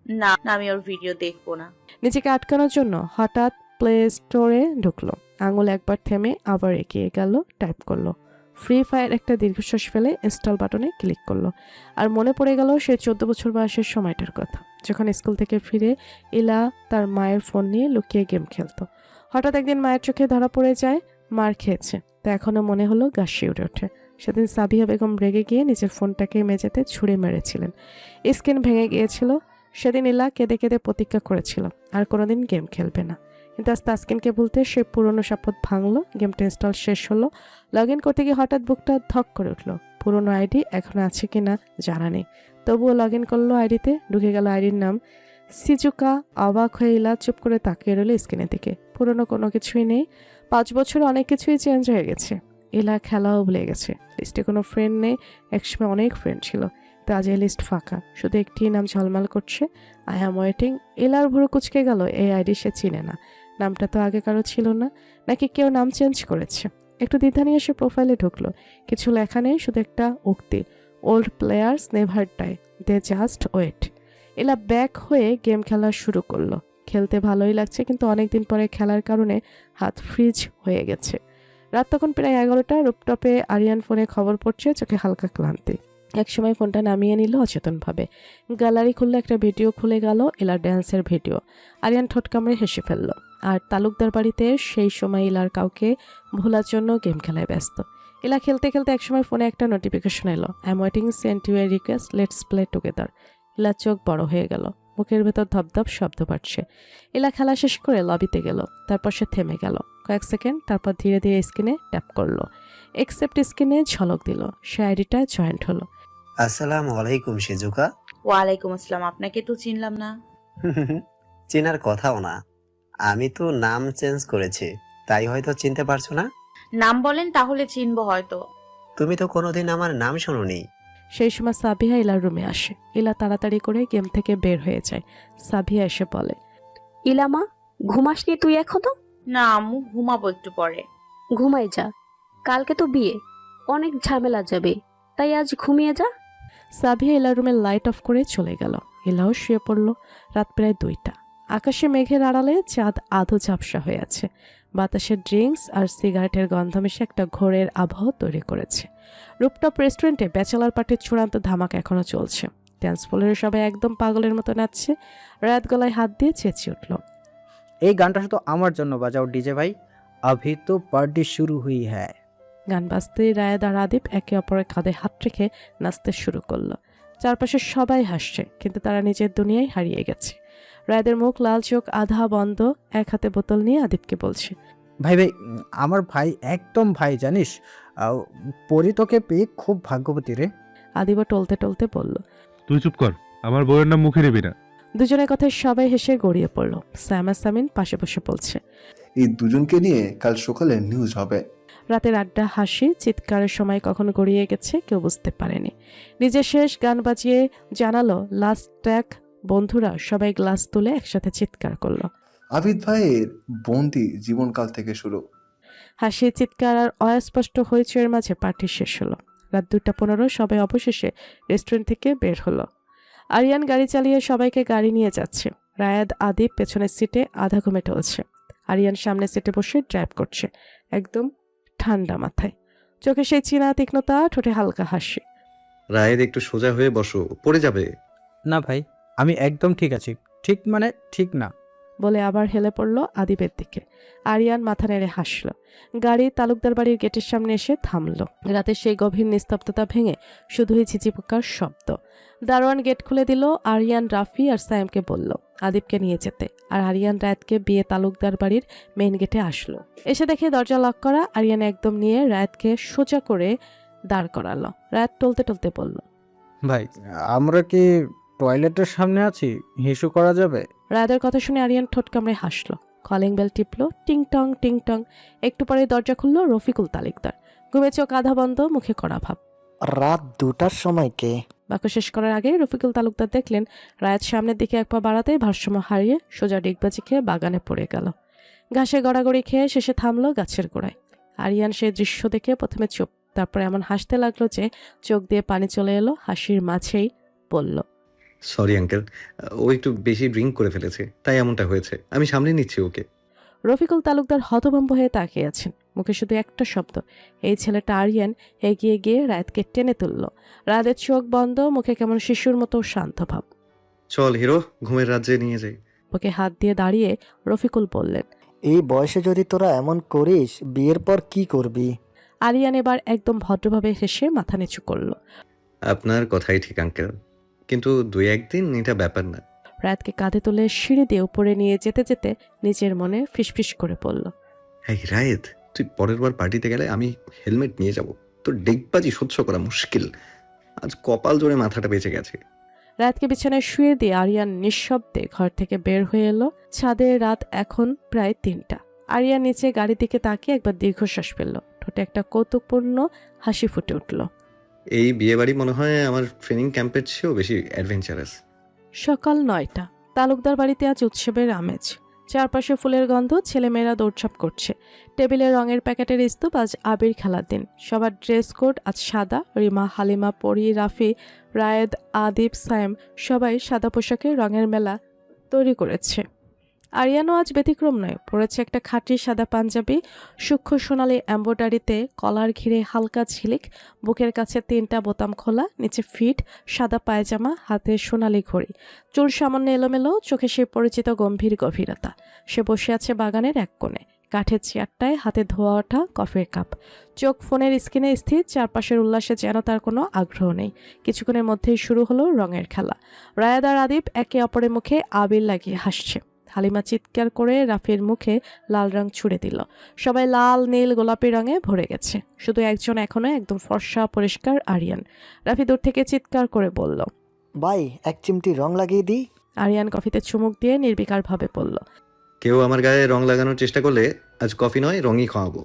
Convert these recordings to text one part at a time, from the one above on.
না, আমি ওর ভিডিও দেখবো না। নিজেকে আটকানোর জন্য হঠাৎ প্লে স্টোরে ঢুকলো। আঙুল একবার থেমে আবার এগিয়ে গেল, টাইপ করলো ফ্রি ফায়ার। একটা দীর্ঘশ্বাস ফেলে ইনস্টল বাটনে ক্লিক করলো। আর মনে পড়ে গেল সেই 14 বছর বয়সের সময়টার কথা, যখন স্কুল থেকে ফিরে ইলা তার মায়ের ফোন নিয়ে লুকিয়ে গেম খেলতো। হঠাৎ একদিন মায়ের চোখে ধরা পড়ে যায় মার খেয়েছে। তা এখনো মনে হলো গা শিউরে ওঠে। সেদিন সাবিহা বেগম রেগে গিয়ে নিজের ফোনটাকে মেঝেতে ছুঁড়ে মেরেছিলেন। স্ক্রিন ভেঙে গিয়েছিল। সেদিন ইলা কেঁদে কেঁদে প্রতিজ্ঞা করেছিল আর কোনোদিন গেম খেলবে না। কিন্তু আজ তাসকিনকে বলতে সে পুরনো শপথ ভাঙলো। গেমটা ইনস্টল শেষ হলো। লগ ইন করতে গিয়ে হঠাৎ বুকটা ধক করে উঠলো। পুরনো আইডি এখন আছে কি না জানা নেই, তবুও লগ ইন করলো। আইডিতে ঢুকে গেল আইডির নাম সিজুকা। অবাক হয়ে ইলা চুপ করে তাকিয়ে রইল স্ক্রিনের দিকে। পুরনো কোনো কিছুই নেই। 5 বছরে অনেক কিছুই চেঞ্জ হয়ে গেছে। ইলা খেলাও ভুলে গেছে। লিস্টে কোনো ফ্রেন্ড নেই। একসময় অনেক ফ্রেন্ড ছিল, তো আজ এই লিস্ট ফাঁকা। শুধু একটি নাম ঝলমাল করছে, আই অ্যাম ওয়েটিং। এলার ভুরু কুচকে গেল। এই আইডি সে চিনে না। নামটা তো আগে কারো ছিল না, নাকি কেউ নাম চেঞ্জ করেছে? একটু দ্বিধা নিয়ে সে প্রোফাইলে ঢুকলো। কিছু লেখা নেই, শুধু একটা উক্তি, old players never die, they just wait. এলা ব্যাক হয়ে গেম খেলা শুরু করলো। খেলতে ভালোই লাগছে, কিন্তু অনেকদিন পরে খেলার কারণে হাত ফ্রিজ হয়ে গেছে। রাত তখন প্রায় 11টা। রুপটপে আরিয়ান ফোনে খবর পড়ছে, চোখে হালকা ক্লান্তি। একসময় ফোনটা নামিয়ে নিল অচেতনভাবে। গ্যালারি খুললে একটা ভিডিও খুলে গেল, ইলার ড্যান্সের ভিডিও। আরিয়ান ঠোঁট কামড়ে হেসে ফেলল। আর তালুকদার বাড়িতে সেই সময় ইলার কাউকে ভোলার জন্য গেম খেলায় ব্যস্ত। ইলা খেলতে খেলতে একসময় ফোনে একটা নোটিফিকেশন এলো, I am waiting, send you a request, let's play together. ইলার চোখ বড় হয়ে গেল, মুখের ভেতর ধপধপ শব্দ পাচ্ছে। ইলা খেলা শেষ করে লবিতে গেল। তারপর সে থেমে গেল কয়েক সেকেন্ড, তারপর ধীরে ধীরে স্ক্রিনে ট্যাপ করলো। একসেপ্ট স্ক্রিনে ঝলক দিল। সে আইডিটা জয়েন্ট হলো। আসসালামু আলাইকুম সিজুকা। ওয়ালাইকুম আসসালাম। আপনাকে তো চিনলাম না। চেনার কথাও না, আমি তো নাম চেঞ্জ করেছি, তাই হয়তো চিনতে পারছো না। নাম বলেন, তাহলে চিনবো হয়তো। তুমি তো কোনোদিন আমার নাম শোনোনি। সেই সময় সাবিহা ইলার রুমে আসে। ইলা তাড়াতাড়ি করে গেম থেকে বের হয়ে যায়। সাবিহা এসে বলে, ইলামা, ঘুমাসনি তুই এখনো? না আম্মু, ঘুমাবো একটু পরে। ঘুমাই যা, কালকে তো বিয়ে, অনেক ঝামেলা যাবে, তাই আজ ঘুমিয়ে যা। সাবিহা ইলার রুমের লাইট অফ করে চলে গেল। ইলাও শুয়ে পড়ল। রাত প্রায় 2টা। আকাশে মেঘের আড়ালে চাঁদ আধো ঝাপসা হয়ে আছে। বাতাসের ড্রিঙ্কস আর সিগারেটের গন্ধ মিশে একটা ঘোরের আবহ তৈরি করেছে। রুপটপ রেস্টুরেন্টে ব্যাচেলার পার্টির চূড়ান্ত ধামাকা এখনো চলছে। ড্যান্স ফ্লোরে সবাই একদম পাগলের মতো নাচছে। রাত গলায় হাত দিয়ে চেঁচিয়ে উঠল, এই গানটা শুধু আমার জন্য বাজাও ডিজে ভাই, अभी तो पार्टी शुरू हुई है। গান বাজতেই রায়েদ আর আদিপ একে অপরের কাঁধে হাত রেখে নাচতে শুরু করলো। চারপাশে সবাই হাসছে, কিন্তু তারা নিজের দুনিয়ায় হারিয়ে গেছে। রায়েদের মুখ লাল, চোখ আধা বন্ধ। এক হাতে বোতল নিয়ে আদিপকে বলছে, ভাই ভাই, আমার ভাই একদম ভাই, জানিস পরি তোকে পেয়ে খুব ভাগ্যবতী রে। আদিবও টলতে টলতে বলল, তুই চুপ কর, আমার বউয়ের নাম মুখে নিবি না। দুজনের কথায় সবাই হেসে গড়িয়ে পড়ল। সাম আর সামিন পাশে বসে বলছে, এই দুজনকে নিয়ে কাল সকালে নিউজ হবে। রাতের আড্ডা, হাসি, চিৎকারের সময় কখন গড়িয়ে গেছে কেউ বুঝতে পারেনি। নিজের শেষ গান বাজিয়ে জানালো লাস্ট ট্র্যাক। বন্ধুরা সবাই গ্লাস তুলে একসাথে চিৎকার করলো। আবিদ ভাইয়ের বন্দি জীবনকাল থেকে শুরু। হাসি, চিৎকার আর অস্পষ্ট হইচইয়ের মাঝে পার্টি শেষ হলো। রাত 2:15 সবাই অবশেষে রেস্টুরেন্ট থেকে বের হলো। আরিয়ান গাড়ি চালিয়ে সবাইকে গাড়ি নিয়ে যাচ্ছে। রায়াদ, আদিপ পেছনের সিটে আধা ঘুমে টলছে। আরিয়ান সামনের সিটে বসে ড্রাইভ করছে, একদম ঠান্ডা মাথায়। চোখে সেই চীনা তীক্ষ্ণতা, ঠোঁটে হালকা হাসি। রায়েদ, একটু সোজা হয়ে বসো, পড়ে যাবে। না ভাই, আমি একদম ঠিক আছি। ঠিক মানে ঠিক না। বলে আবার হেলে পড়ল আদিপের দিকে। আরিয়ান মাথা নেড়ে হাসল। গাড়ি তালুকদার বাড়ির গেটের সামনে এসে থামল। রাতের সেই গভীর নিস্তব্ধতা ভেঙে শুধুই ঝিঝিপোকার শব্দ। দারোয়ান গেট খুলে দিল। আরিয়ান রাফি আর সায়েমকে বলল আদিপকে নিয়ে যেতে, আর আরিয়ান রায়াতকে বিয়ে তালুকদার বাড়ির মেইন গেটে আসলো। এসে দেখে দরজা লক করা। আরিয়ান একদম নিয়ে রায়াতকে সোজা করে দাঁড় করালো। রায়াত টলতে টলতে বলল, ভাই, আমরা কি টয়লেটের সামনে আছি? হিসু করা যাবে? রায়াদের কথা শুনে আরিয়ান ঠোঁট কামড়ে হাসলো। কলিং বেল টিপলো, টিং টং টিং টং। একটু পরে দরজা খুললো রফিকুল তালুকদার। ঘুমে চোখ আধা বন্ধ, মুখে কড়া ভাব। রাত 2টার সময় কে? বাক্য শেষ করার আগে রফিকুল তালুকদার দেখলেন রায়াত সামনের দিকে এক পা বাড়াতেই ভারসাম্য হারিয়ে সোজা ডিগবাজি খেয়ে বাগানে পড়ে গেল। ঘাসে গড়াগড়ি খেয়ে শেষে থামলো গাছের গোড়ায়। আরিয়ান সেই দৃশ্য দেখে প্রথমে চুপ, তারপর এমন হাসতে লাগলো যে চোখ দিয়ে পানি চলে এলো। হাসির মাঝেই বলল, সরি আঙ্কেল, ও একটু বেশি ড্রিঙ্ক করে ফেলেছে, তাই এমনটা হয়েছে। আমি সামলে নিচ্ছি ওকে। রফিকুল তালুকদার হতভম্ব হয়ে তাকিয়ে আছেন, মুখে শুধু একটা শব্দ, এই ছেলেটা। আরিয়ান এগিয়ে গিয়ে রায়াতকে টেনে তুলল। রায়াতের চোখ বন্ধ, মুখে কেমন শিশুর মতো শান্ত ভাব। চল হিরো, ঘুমের রাজ্যে নিয়ে যাই। ওকে হাত দিয়ে দাঁড়িয়ে রফিকুল বললেন। এই বয়সে যদি তোরা এমন করিস বিয়ের পর কি করবি? আরিয়ান এবার একদম ভদ্রভাবে হেসে মাথা নিচু করল। আপনার কথাই ঠিক আঙ্কেল, কিন্তু 2-1 দিন এটা ব্যাপার না। রায়াতকে কাঁধে তুলে সিঁড়ি দিয়ে উপরে নিয়ে যেতে যেতে নিজের মনে ফিসফিস করে বলল। এই রায়েত, তুই পরের বার পার্টিতে গেলে আমি হেলমেট নিয়ে যাব। তোর ডেকবাজি সহ্য করা মুশকিল। আজ কপাল জোরে মাথাটা বেঁচে গেছে। রাতকে বিছানায় শুয়ে দিয়ে আরিয়ান নিঃশব্দে ঘর থেকে বের হয়ে এলো। ছাদে রাত এখন প্রায় 3টা। আরিয়ান নিচে গাড়ির দিকে তাকিয়ে একবার দীর্ঘশ্বাস ফেলল, ঠোঁটে একটা কৌতুকপূর্ণ হাসি ফুটে উঠল। এই বিয়ে বাড়ি মনে হয় আমার ট্রেনিং ক্যাম্পের চেয়েও বেশি অ্যাডভেঞ্চারাস। সকাল 9টা। তালুকদার বাড়িতে আজ উৎসবের আমেজ। চারপাশে ফুলের গন্ধ, ছেলেমেয়েরা দৌড়ঝাঁপ করছে। টেবিলে রঙের প্যাকেটের স্তূপ, আজ আবির খেলার দিন। সবার ড্রেস কোড আজ সাদা। রিমা, হালিমা, পরি, রাফি, রায়েদ, আদিব, সায়েম সবাই সাদা পোশাকে রঙের মেলা তৈরি করেছে। আরিয়ানও আজ ব্যতিক্রম নয়, পরেছে একটা খাঁটি সাদা পাঞ্জাবি, সূক্ষ্ম সোনালি এম্ব্রয়ডারিতে কলার ঘিরে হালকা ঝিলিক, বুকের কাছে 3টা বোতাম খোলা, নিচে ফিট সাদা পায়জামা, হাতে সোনালি ঘড়ি, চুল সামান্য এলোমেলো, চোখে সেই পরিচিত গম্ভীর গভীরতা। সে বসে আছে বাগানের এক কোণে, কাঠের চেয়ারটায়, হাতে ধোয়া ওঠা কফির কাপ, চোখ ফোনের স্ক্রিনে স্থির। চারপাশের উল্লাসে যেন তার কোনো আগ্রহ নেই। কিছুক্ষণের মধ্যেই শুরু হলো রঙের খেলা। রায়েদ আর আদিব একে অপরের মুখে আবির লাগিয়ে হাসছে। হালিমা চিৎকার করে রাফির মুখে লাল রং ছুড়ে দিল। সবাই লাল, নীল, গোলাপি রঙে ভরে গেছে। শুধু একজন এখনো একদম ফর্সা পরিষ্কার, আরিয়ান। রাফি দূর থেকে চিৎকার করে বলল, ভাই এক চিমটি রং লাগিয়ে দিই। আরিয়ান কফিতে চুমুক দিয়ে নির্বিকারভাবে বলল। কেউ আমার গায়ে রং লাগানোর চেষ্টা করলে আজ কফি নয়, রঙই খাওয়াবো।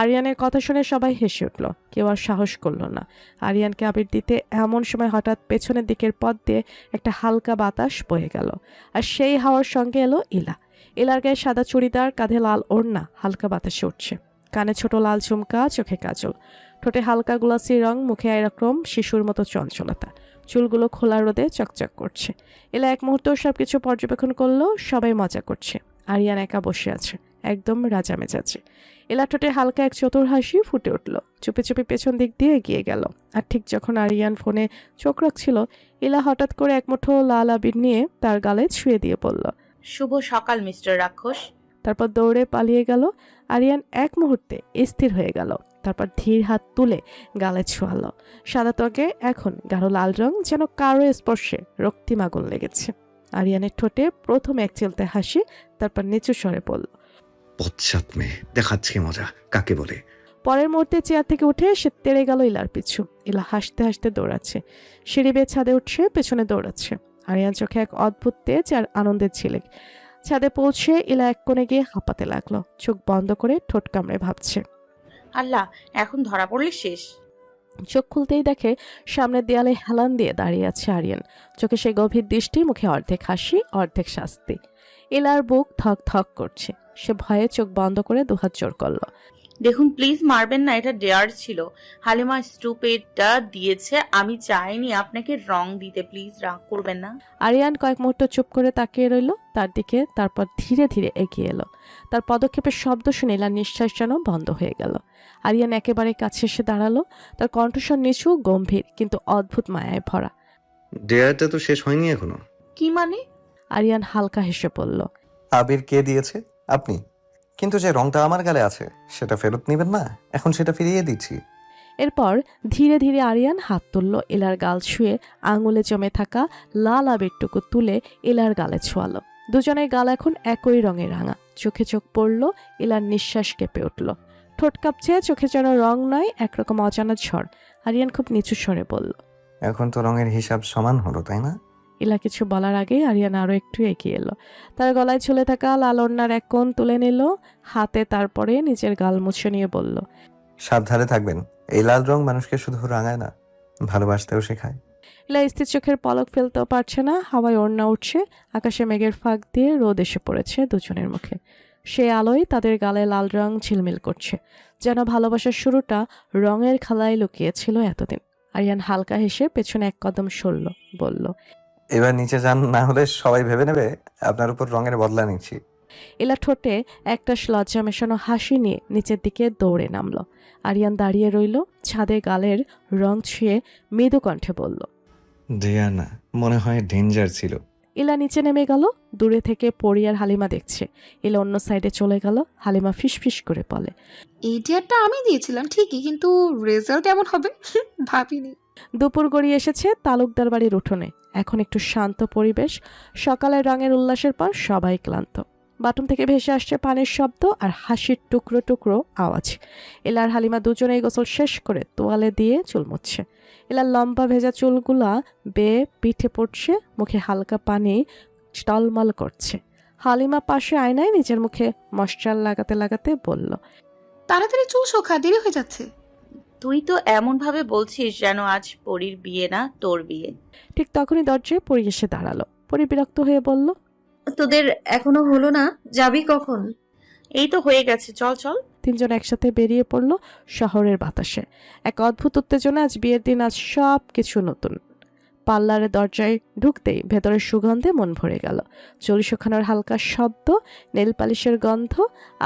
আরিয়ানের কথা শুনে সবাই হেসে উঠল, কেউ আর সাহস করল না আরিয়ানকে আবির দিতে। এমন সময় হঠাৎ পেছনের দিকের পথ দিয়ে একটা হালকা বাতাস বয়ে গেল, আর সেই হাওয়ার সঙ্গে এলো ইলা। ইলার গায়ে সাদা চুড়িদার, কাঁধে লাল ওড়না, হালকা বাতাসে উঠছে। কানে ছোট লাল ঝুমকা, চোখে কাজল, ঠোঁটে হালকা গোলাপি রং, মুখে এরকম শিশুর মতো চঞ্চলতা। চুলগুলো খোলা রোদে চকচক করছে। ইলা এক মুহূর্ত সবকিছু পর্যবেক্ষণ করলো। সবাই মজা করছে, আরিয়ান একা বসে আছে, একদম রাজা মেজাজে। এলা ঠোঁটে হালকা এক চতুর হাসি ফুটে উঠল। চুপি চুপি পেছন দিক দিয়ে এগিয়ে গেল। আর ঠিক যখন আরিয়ান ফোনে চোখ রাখছিল, ইলা হঠাৎ করে এক মুঠো লাল আবির নিয়ে তার গালে ছুঁয়ে দিয়ে বলল, শুভ সকাল মিস্টার রাক্ষস। তারপর দৌড়ে পালিয়ে গেল। আরিয়ান এক মুহূর্তে স্থির হয়ে গেল, তারপর ধীর হাত তুলে গালে ছোঁয়ালো। সাদা ত্বকে এখন গাঢ় লাল রং, যেন কারো স্পর্শে রক্তিম আগুন লেগেছে। আরিয়ানের ঠোঁটে প্রথম এক চিলতে হাসি, তারপর নিচু স্বরে বলল, পশ্চাৎ মেয়ে, দেখাচ্ছি মজা কাকে বলে। পরের মুহূর্তে চেয়ার থেকে উঠে সে তেড়ে গেল ইলার পিছু। ইলা হাসতে হাসতে দৌড়াচ্ছে, সিঁড়ি বেয়ে ছাদে উঠছে, পেছনে দৌড়াচ্ছে। আরিয়ান চোখে এক অদ্ভুত তেজ আর আনন্দের ঝিলিক। ছাদে পৌঁছে ইলা এক কোণে গিয়ে হাঁপাতে লাগলো, চোখ বন্ধ করে ঠোঁট কামড়ে ভাবছে। আল্লাহ, এখন ধরা পড়লে শেষ। চোখ খুলতেই দেখে সামনের দেয়ালে হেলান দিয়ে দাঁড়িয়ে আছে আরিয়ান। চোখে সে গভীর দৃষ্টি, মুখে অর্ধেক হাসি অর্ধেক শাস্তি। ইলার বুক ধক ধক করছে। সে ভয়ে চোখ বন্ধ করে দুহাত জোর করলো। দেখুন প্লিজ, মারবেন না, এটা ডেয়ার ছিল। হালিমা স্টুপেডটা দিয়েছে, আমি চাইনি আপনাকে রং দিতে, প্লিজ রাগ করবেন না। আরিয়ান কয়েক মুহূর্ত চুপ করে তাকিয়ে রইল তার দিকে, তারপর ধীরে ধীরে এগিয়ে এলো। তার পদক্ষেপের শব্দ শুনে ইলার নিঃশ্বাস যেন বন্ধ হয়ে গেল। আরিয়ান একেবারে কাছে এসে দাঁড়ালো। তার কণ্ঠস্বর নিচু, গম্ভীর, কিন্তু অদ্ভুত মায়ায় ভরা। ডেয়ারটা তো শেষ হয়নি এখনো। কি মানে? আরিয়ান হালকা হেসে বলল, আবির কে দিয়েছে? আপনি। কিন্তু যে রংটা আমার গালে আছে সেটা ফেরত নেবেন না? এখন সেটা ফিরিয়ে দিচ্ছি। এরপর ধীরে ধীরে আরিয়ান হাত তুলল, ইলার গাল ছুঁয়ে আঙুলে জমে থাকা লাল আবিরটুকু তুলে ইলার গালে ছোঁয়ালো। দুজনের গাল এখন একই রঙে রাঙা। চোখে চোখ পড়ল, ইলার নিঃশ্বাস কেঁপে উঠল। ঠোঁট কাঁপছে, চোখে যেন রং নয়, একরকম অজানা ঝড়। আরিয়ান খুব নিচু স্বরে বলল, এখন তো রঙের হিসাব সমান হলো, তাই না? ইলা কিছু বলার আগেই আরিয়ান আরো একটু এগিয়ে এলো। তার গলায় ঝুলে থাকা লাল ওড়নার এক কোণ তুলে নিল হাতে, তারপরে নিজের গাল মুছে নিয়ে বলল, সাবধানে থাকবেন। এই লাল রং মানুষকে শুধু রাঙায় না, ভালোবাসতেও শেখায়। ইলা স্থির চোখের পলক ফেলতেও পারছে না। হাওয়ায় ওড়না উঠছে, আকাশে মেঘের ফাঁক দিয়ে রোদ এসে পড়েছে দুজনের মুখে। সে আলোয় তাদের গালে লাল রং ঝিলমিল করছে, যেন ভালোবাসার শুরুটা রঙের খেলায় লুকিয়েছিল এতদিন। আরিয়ান হালকা হেসে পেছনে এক কদম সরল, বলল, এবার নিচে যান, না হলে সবাই ভেবে নেবে আপনার উপর রঙের বদলা নিচ্ছি। ইলা ঠোঁটে একটা লজ্জা মেশানো হাসি নিয়ে নিচের দিকে দৌড়ে নামলো। আরিয়ান দাঁড়িয়ে রইল, ছাদে গালের রং ছুঁয়ে মৃদু কণ্ঠে বলল। ডিয়ানা, মনে হয় ডেঞ্জার ছিল। ইলা নিচে নেমে গেল। দূরে থেকে পরি আর হালিমা দেখছে। ইলা অন্য সাইডে চলে গেল। হালিমা ফিসফিস করে বলে, এই ডিয়ারটা আমি দিয়েছিলাম ঠিকই, কিন্তু রেজাল্ট এমন হবে ভাবিনি। দুপুর গড়িয়ে এসেছে তালুকদার বাড়ির উঠোনে। এখন একটু শান্ত পরিবেশ। সকালের রঙের উল্লাসের পর সবাই ক্লান্ত। বাথরুম থেকে ভেসে আসছে পানির শব্দ আর হাসির টুকরো টুকরো আওয়াজ। এলার হালিমা দুজনেই গোসল শেষ করে তোয়ালে দিয়ে চুল মুছছে। এলার লম্বা ভেজা চুলগুলা বেয়ে পিঠে পড়ছে, মুখে হালকা পানি টলমল করছে। হালিমা পাশে আয়নায় নিজের মুখে ময়শ্চার লাগাতে লাগাতে বলল, তাড়াতাড়ি চুল শোকা, দেরি হয়ে যাচ্ছে। তুই তো এমন ভাবে বলছিস যেন আজ পরীর বিয়ে না তোর বিয়ে। ঠিক তখনই দরজায় পরি এসে দাঁড়ালো। পরি বিরক্ত হয়ে বলল, তোদের এখনো হলো না? যাবি কখন? এই তো হয়ে গেছে, চল চল। তিনজন একসাথে বেরিয়ে পড়ল শহরের বাতাসে। এক অদ্ভুত উত্তেজনা। আজ বিয়ের দিন, আজ সব কিছু নতুন। পার্লারের দরজায় ঢুকতেই ভেতরের সুগন্ধে মন ভরে গেল। চুল শুকানোর হালকা শব্দ, নেল পালিশের গন্ধ,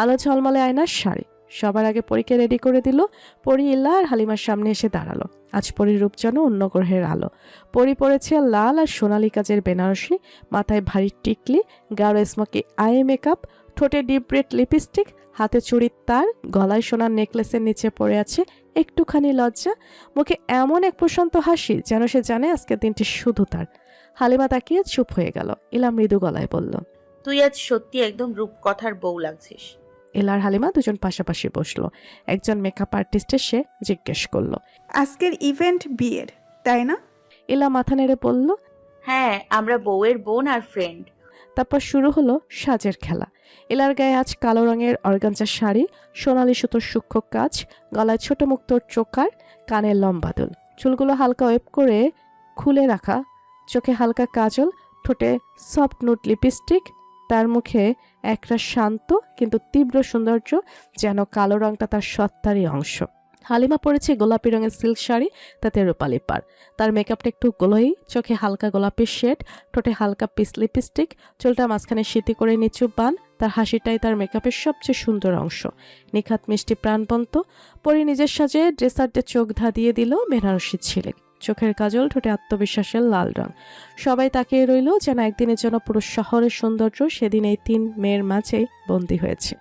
আলো ঝলমলে আয়নার শাড়ি। সবার আগে পরীকে রেডি করে দিল। পরি ইল্লা আর হালিমার সামনে এসে দাঁড়ালো। আজ পরীর রূপ যেন অন্য গ্রহের আলো। পরি পরেছে লাল আর সোনালি কাজের বেনারসি, মাথায় ভারী টিকলি, গাঢ় স্মোকি আই মেকআপ, ঠোঁটে ডিপ রেড লিপস্টিক, হাতে চুড়ির তার, গলায় সোনার নেকলেসের নিচে পড়ে আছে একটুখানি লজ্জা, মুখে এমন এক প্রশান্ত হাসি যেন সে জানে আজকের দিনটি শুধু তার। হালিমা তাকিয়ে চুপ হয়ে গেল। ইলা মৃদু গলায় বলল, তুই আজ সত্যি একদম রূপকথার বউ লাগছিস। এলার হালিমা দুজন পাশাপাশি বসলো। একজন মেকআপ আর্টিস্ট এসে জিজ্ঞেস করলো, আজকের ইভেন্ট বিয়ের, তাই না? এলা মাথা নেড়ে বলল, হ্যাঁ, আমরা বউয়ের বোন আর ফ্রেন্ড। তারপর শুরু হলো সাজের খেলা। এলার গায়ে আজ কালো রঙের অর্গানজা শাড়ি, সোনালি সুতোর সূক্ষ্ম কাজ, গলায় ছোট মুক্তোর চোকার, কানের লম্বা দুল, চুলগুলো হালকা ওয়েপ করে খুলে রাখা, চোখে হালকা কাজল, ঠোঁটে সফট নুট লিপস্টিক। তার মুখে একটা শান্ত কিন্তু তীব্র সৌন্দর্য, যেন কালো রংটা তার সত্তারই অংশ। হালিমা পরেছে গোলাপি রঙের সিল্ক শাড়ি, তাতে রূপালি পার। তার মেকআপটা একটু গোলই, চোখে হালকা গোলাপি শেড, ঠোঁটে হালকা পিস লিপস্টিক, চুলটা মাঝখানে সিতি করে নিচু বান। তার হাসিটাই তার মেকআপের সবচেয়ে সুন্দর অংশ, নিখাত মিষ্টি প্রাণবন্ত। পরে নিজের সাজে ড্রেসারদের চোখ ধাঁধিয়ে দিল বেনারসি ছিলে, চোখের কাজল, ঠোঁটে আত্মবিশ্বাসের লাল রং। সবাই তাকিয়ে রইল যেন একদিনের জন্য পুরো শহরের সৌন্দর্য সেদিন এই তিন মেয়ের মাঝে বন্দী হয়েছে।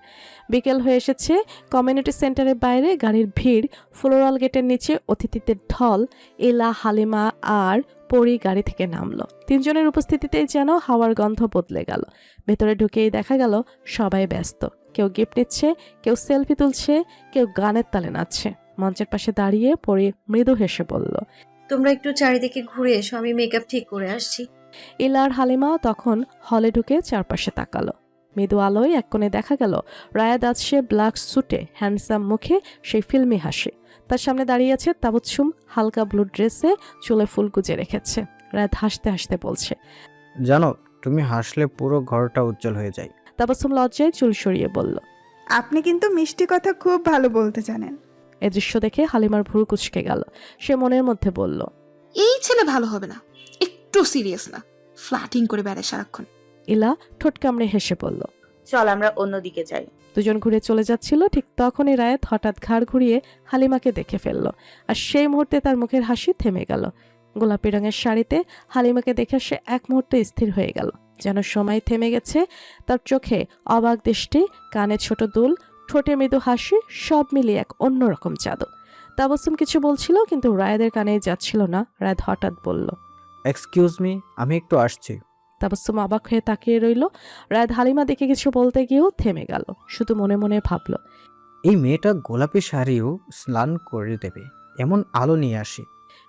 বিকেল হয়ে এসেছে। কমিউনিটি সেন্টারের বাইরে গাড়ির ভিড়, ফ্লোরাল গেটের নিচে অতিথিদের ঢল। এলা, হালিমা আর পরি গাড়ি থেকে নামলো। তিনজনের উপস্থিতিতেই যেন হাওয়ার গন্ধ বদলে গেল। ভেতরে ঢুকেই দেখা গেল সবাই ব্যস্ত। কেউ গিফট নিচ্ছে, কেউ সেলফি তুলছে, কেউ গানের তালে নাচছে। মঞ্চের পাশে দাঁড়িয়ে পরি মৃদু হেসে বলল, তোমরা একটু চারিদিকে ঘুরে এসো, আমি মেকআপ ঠিক করে আসছি। ইলার হালিমা তখন হলে ঢুকে চারপাশে তাকালো। মৃদু আলোয় এক কোণে দেখা গেল রায়াদ আছে ব্ল্যাক স্যুটে, হ্যান্ডসাম মুখে সেই ফিল্মি হাসি। তার সামনে দাঁড়িয়ে আছে তাবুচ্ছুম, হালকা ব্লু ড্রেসে, চুলে ফুল গুজে রেখেছে। রায়াদ হাসতে হাসতে বলছে, জানো, তুমি হাসলে পুরো ঘরটা উজ্জ্বল হয়ে যায়। তাবুচ্ছুম লজ্জায় চুল সরিয়ে বলল, আপনি কিন্তু মিষ্টি কথা খুব ভালো বলতে জানেন। এ দৃশ্য দেখে হালিমার ভুরু কুঁচকে গেল। সে মনের মধ্যে বলল, এই ছেলে ভালো হবে না, একটু সিরিয়াস না, ফ্ল্যাটিং করে বেড়ায় সারাক্ষণ। ইলা ঠোঁট কামড়ে হেসে বলল, চল আমরা অন্যদিকে যাই। দুজন ঘুরে চলে যাচ্ছিল, ঠিক তখনই রায়াত হঠাৎ ঘাড় ঘুরিয়ে হালিমাকে দেখে ফেলল। আর সেই মুহূর্তে তার মুখের হাসি থেমে গেল। গোলাপি রঙের শাড়িতে হালিমাকে দেখে সে এক মুহূর্তে স্থির হয়ে গেল, যেন সময় থেমে গেছে। তার চোখে অবাক দৃষ্টি, কানে ছোট দুল, ঠোঁটে মৃদু হাসি, সব মিলিয়ে এক অন্যরকম জাদু। তাবসুম কিছু বলছিল, কিন্তু রায়াদের কানে যাচ্ছিল না। রায়াদ হঠাৎ বলল, এক্সকিউজ মি, আমি একটু আসছি। তাবসুম অবাক হয়ে তাকিয়ে রইল। রায়াদ হালিমা দেখে কিছু বলতে গিয়েও থেমে গেল, শুধু মনে মনে ভাবল, এই মেয়েটা গোলাপি শাড়িও স্নান করে দেবে, এমন আলো নিয়ে আসি।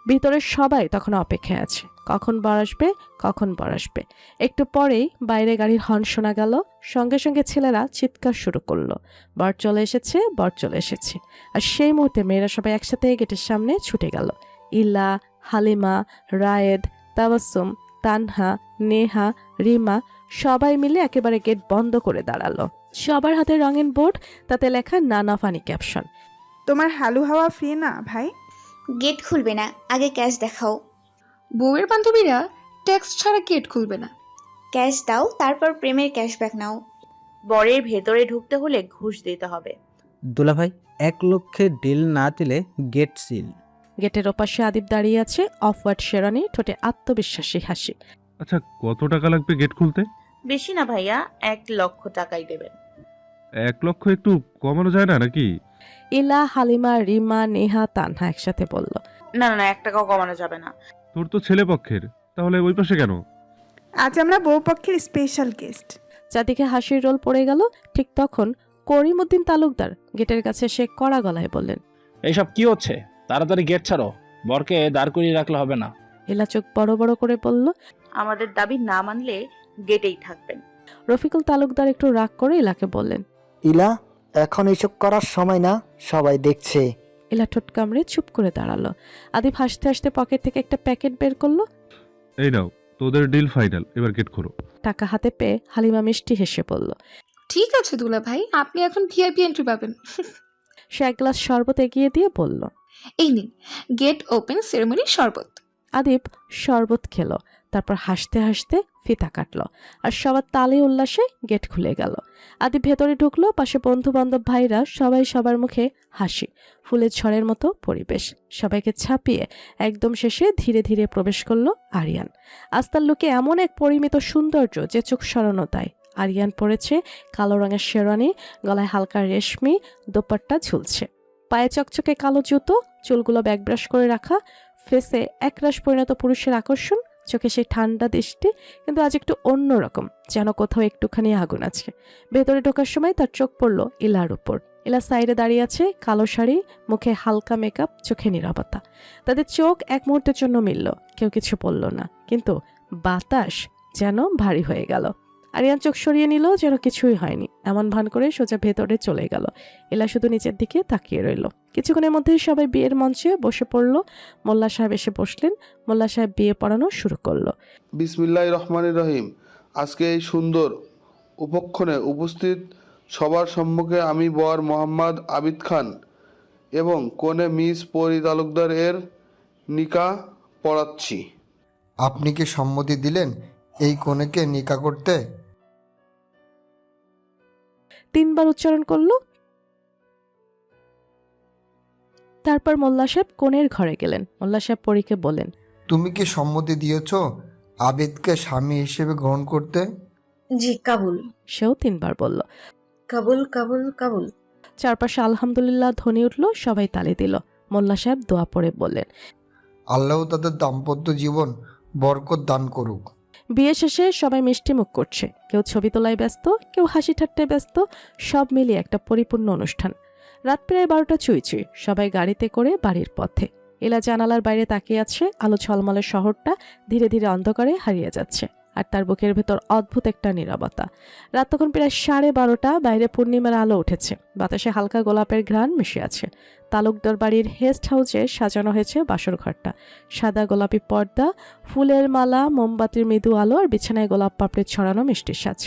ভিতরের সবাই তখন অপেক্ষায় আছে, কখন বর আসবে, কখন বর আসবে। একটু পরেই বাইরে গাড়ির হর্ন শোনা গেল। সঙ্গে সঙ্গে ছেলেরা চিৎকার শুরু করলো, বর চলে এসেছে, বর চলে এসেছে। আর সেই মুহূর্তে মেয়েরা সবাই একসাথে গেটের সামনে ছুটে গেল। ইলা, হালিমা, রায়েদ, তাবাসসুম, তানহা, নেহা, রিমা সবাই মিলে একেবারে গেট বন্ধ করে দাঁড়ালো। সবার হাতে রঙিন বোর্ড, তাতে লেখা নানা ফানি ক্যাপশন। তোমার হালু হাওয়া ফ্রি না ভাই? গেট খুলবে না, আগে ক্যাশ দেখাও। বউয়ের বান্ধবীরা ট্যাক্স ছাড়া গেট খুলবে না। ক্যাশ দাও, তারপর প্রেমের ক্যাশব্যাক নাও। বরের ভেতরে ঢুকতে হলে ঘুষ দিতে হবে। দুলাভাই 1 লক্ষে ডিল না দিলে গেট সিল। গেটের ওপাশে আদিব দাঁড়িয়ে আছে, অফ হোয়াইট শেরানি, ঠোঁটে আত্মবিশ্বাসী হাসি। আচ্ছা, কত টাকা লাগবে গেট খুলতে? বেশি না ভাইয়া, 1 লক্ষ টাকাই দেবেন। 1 লক্ষ একটু কমানো যায় না নাকি? ইলা, হালিমা, রিমা, নেহা, তানহা একসাথে বলল। না না না, 1 টাকাও কমানো যাবে না। তোর তো ছেলে পক্ষের, তাহলে ওই পাশে কেন? আজ আমরা বউ পক্ষের স্পেশাল গেস্ট। চারদিকে হাসির রোল পড়ে গেল। ঠিক তখন করিমউদ্দিন তালুকদার গেটের কাছে সে কড়া গলায় বললেন, এইসব কি হচ্ছে? তাড়াতাড়ি গেট ছাড়ো, বরকে দাঁড় করিয়ে রাখলে হবে না। ইলা চোখ বড় বড় করে বলল, আমাদের দাবি না মানলে গেটেই থাকবেন। রফিকুল তালুকদার একটু রাগ করে ইলাকে বললেন, ইলা, এখন এসব করার সময় না, সবাই দেখছে। ইলা ঠোঁট কামড়ে চুপ করে দাঁড়ালো। আদিব হাসতে হাসতে পকেট থেকে একটা প্যাকেট বের করলো। এই নাও, তোদের ডিল ফাইনাল, এবার গেট খোলো। টাকা হাতে পেয়ে হালিমা মিষ্টি হেসে বলল। ঠিক আছে দুলা ভাই, আপনি এখন ভিআইপি এন্ট্রি পাবেন। সে এক গ্লাস শরবত এগিয়ে দিয়ে বলল, এই নিন, গেট ওপেন সেরেমনি শরবত। আদিব শরবত খেলো, তারপর হাসতে হাসতে ফিতা কাটলো, আর সবার তালে উল্লাসে গেট খুলে গেল। আদিব ভেতরে ঢুকলো, পাশে বন্ধু বান্ধব ভাইরা, সবাই সবার মুখে হাসি, ফুলের ঝড়ের মতো পরিবেশ। সবাইকে ছাপিয়ে একদম শেষে ধীরে ধীরে প্রবেশ করলো আরিয়ান। আস্তার লুকে এমন এক পরিমিত সৌন্দর্য যে চোখ সরানো তাই। আরিয়ান পরেছে কালো রঙের শেরওয়ানি, গলায় হালকা রেশমি দোপাট্টা ঝুলছে, পায়ে চকচকে কালো জুতো, চুলগুলো ব্যাকব্রাশ করে রাখা, ফেসে একরাশ পরিণত পুরুষের আকর্ষণ, চোখে সেই ঠান্ডা দৃষ্টি, কিন্তু আজ একটু অন্যরকম, যেন কোথাও একটুখানি আগুন আছে। ভেতরে ঢোকার সময় তার চোখ পড়ল ইলার উপর। ইলা সাইডে দাঁড়িয়ে আছে, কালো শাড়ি, মুখে হালকা মেকআপ, চোখে নীরবতা। তাদের চোখ এক মুহূর্তের জন্য মিলল, কেউ কিছু বলল না, কিন্তু বাতাস যেন ভারী হয়ে গেল। আরিয়ান চোখ সরিয়ে নিল, যেন কিছুই হয়নি, এমন ভান করে সোজা ভেতরে চলে গেল। ইলা শুধু নিচের দিকে তাকিয়ে রইল। কিছুক্ষণের মধ্যেই সবাই বিয়ের মঞ্চে বসে পড়ল। মোল্লা সাহেব এসে বসলেন। মোল্লা সাহেব বিয়ে পড়ানো শুরু করলো। বিসমিল্লাহির রহমানির রহিম। আজকে এই সুন্দর উপক্ষণে উপস্থিত সবার সম্মুখে আমি বর মোহাম্মদ আবিদ খান এবং কনে মিস পরি তালুকদার এর নিকাহ পড়াচ্ছি। আপনি কি সম্মতি দিলেন এই কনেকে নিকাহ করতে? 3 বার উচ্চারণ করলো। তারপর মোল্লা সাহেব কনের ঘরে গেলেন। মোল্লা সাহেব পরীকে বলেন, তুমি কি সম্মতি দিয়েছ আবিদকে স্বামী হিসেবে গ্রহণ করতে? জি কাবুল। সেও 3 বার বলল। কাবুল কাবুল কাবুল। চারপাশে আলহামদুলিল্লাহ ধ্বনি উঠল, সবাই তালি দিল। মোল্লা সাহেব দোয়া পড়ে বললেন, আল্লাহ তাদের দাম্পত্য জীবন বরকত দান করুক। বিয়ে শেষে সবাই মিষ্টি মুখ করছে, কেউ ছবি তোলায় ব্যস্ত, কেউ হাসি ঠাট্টায় ব্যস্ত, সব মিলিয়ে একটা পরিপূর্ণ অনুষ্ঠান। রাত প্রায় 12টা ছুঁই, সবাই গাড়িতে করে বাড়ির পথে। এলা জানালার বাইরে তাকিয়ে আছে, আলো ঝলমলের শহরটা ধীরে ধীরে অন্ধকারে হারিয়ে যাচ্ছে, আর তার বুকের ভেতর অদ্ভুত একটা নীরবতা। রাত তখন প্রায় 12:30, বাইরে পূর্ণিমার আলো উঠেছে, বাতাসে হালকা গোলাপের ঘ্রাণ মিশে আছে। তালুকদার বাড়ির গেস্ট হাউসে সাজানো হয়েছে বাসর ঘরটা, সাদা গোলাপি পর্দা, ফুলের মালা, মোমবাতির মৃদু আলো, আর বিছানায় গোলাপ পাপড়ি ছড়ানো মিষ্টি সাজ।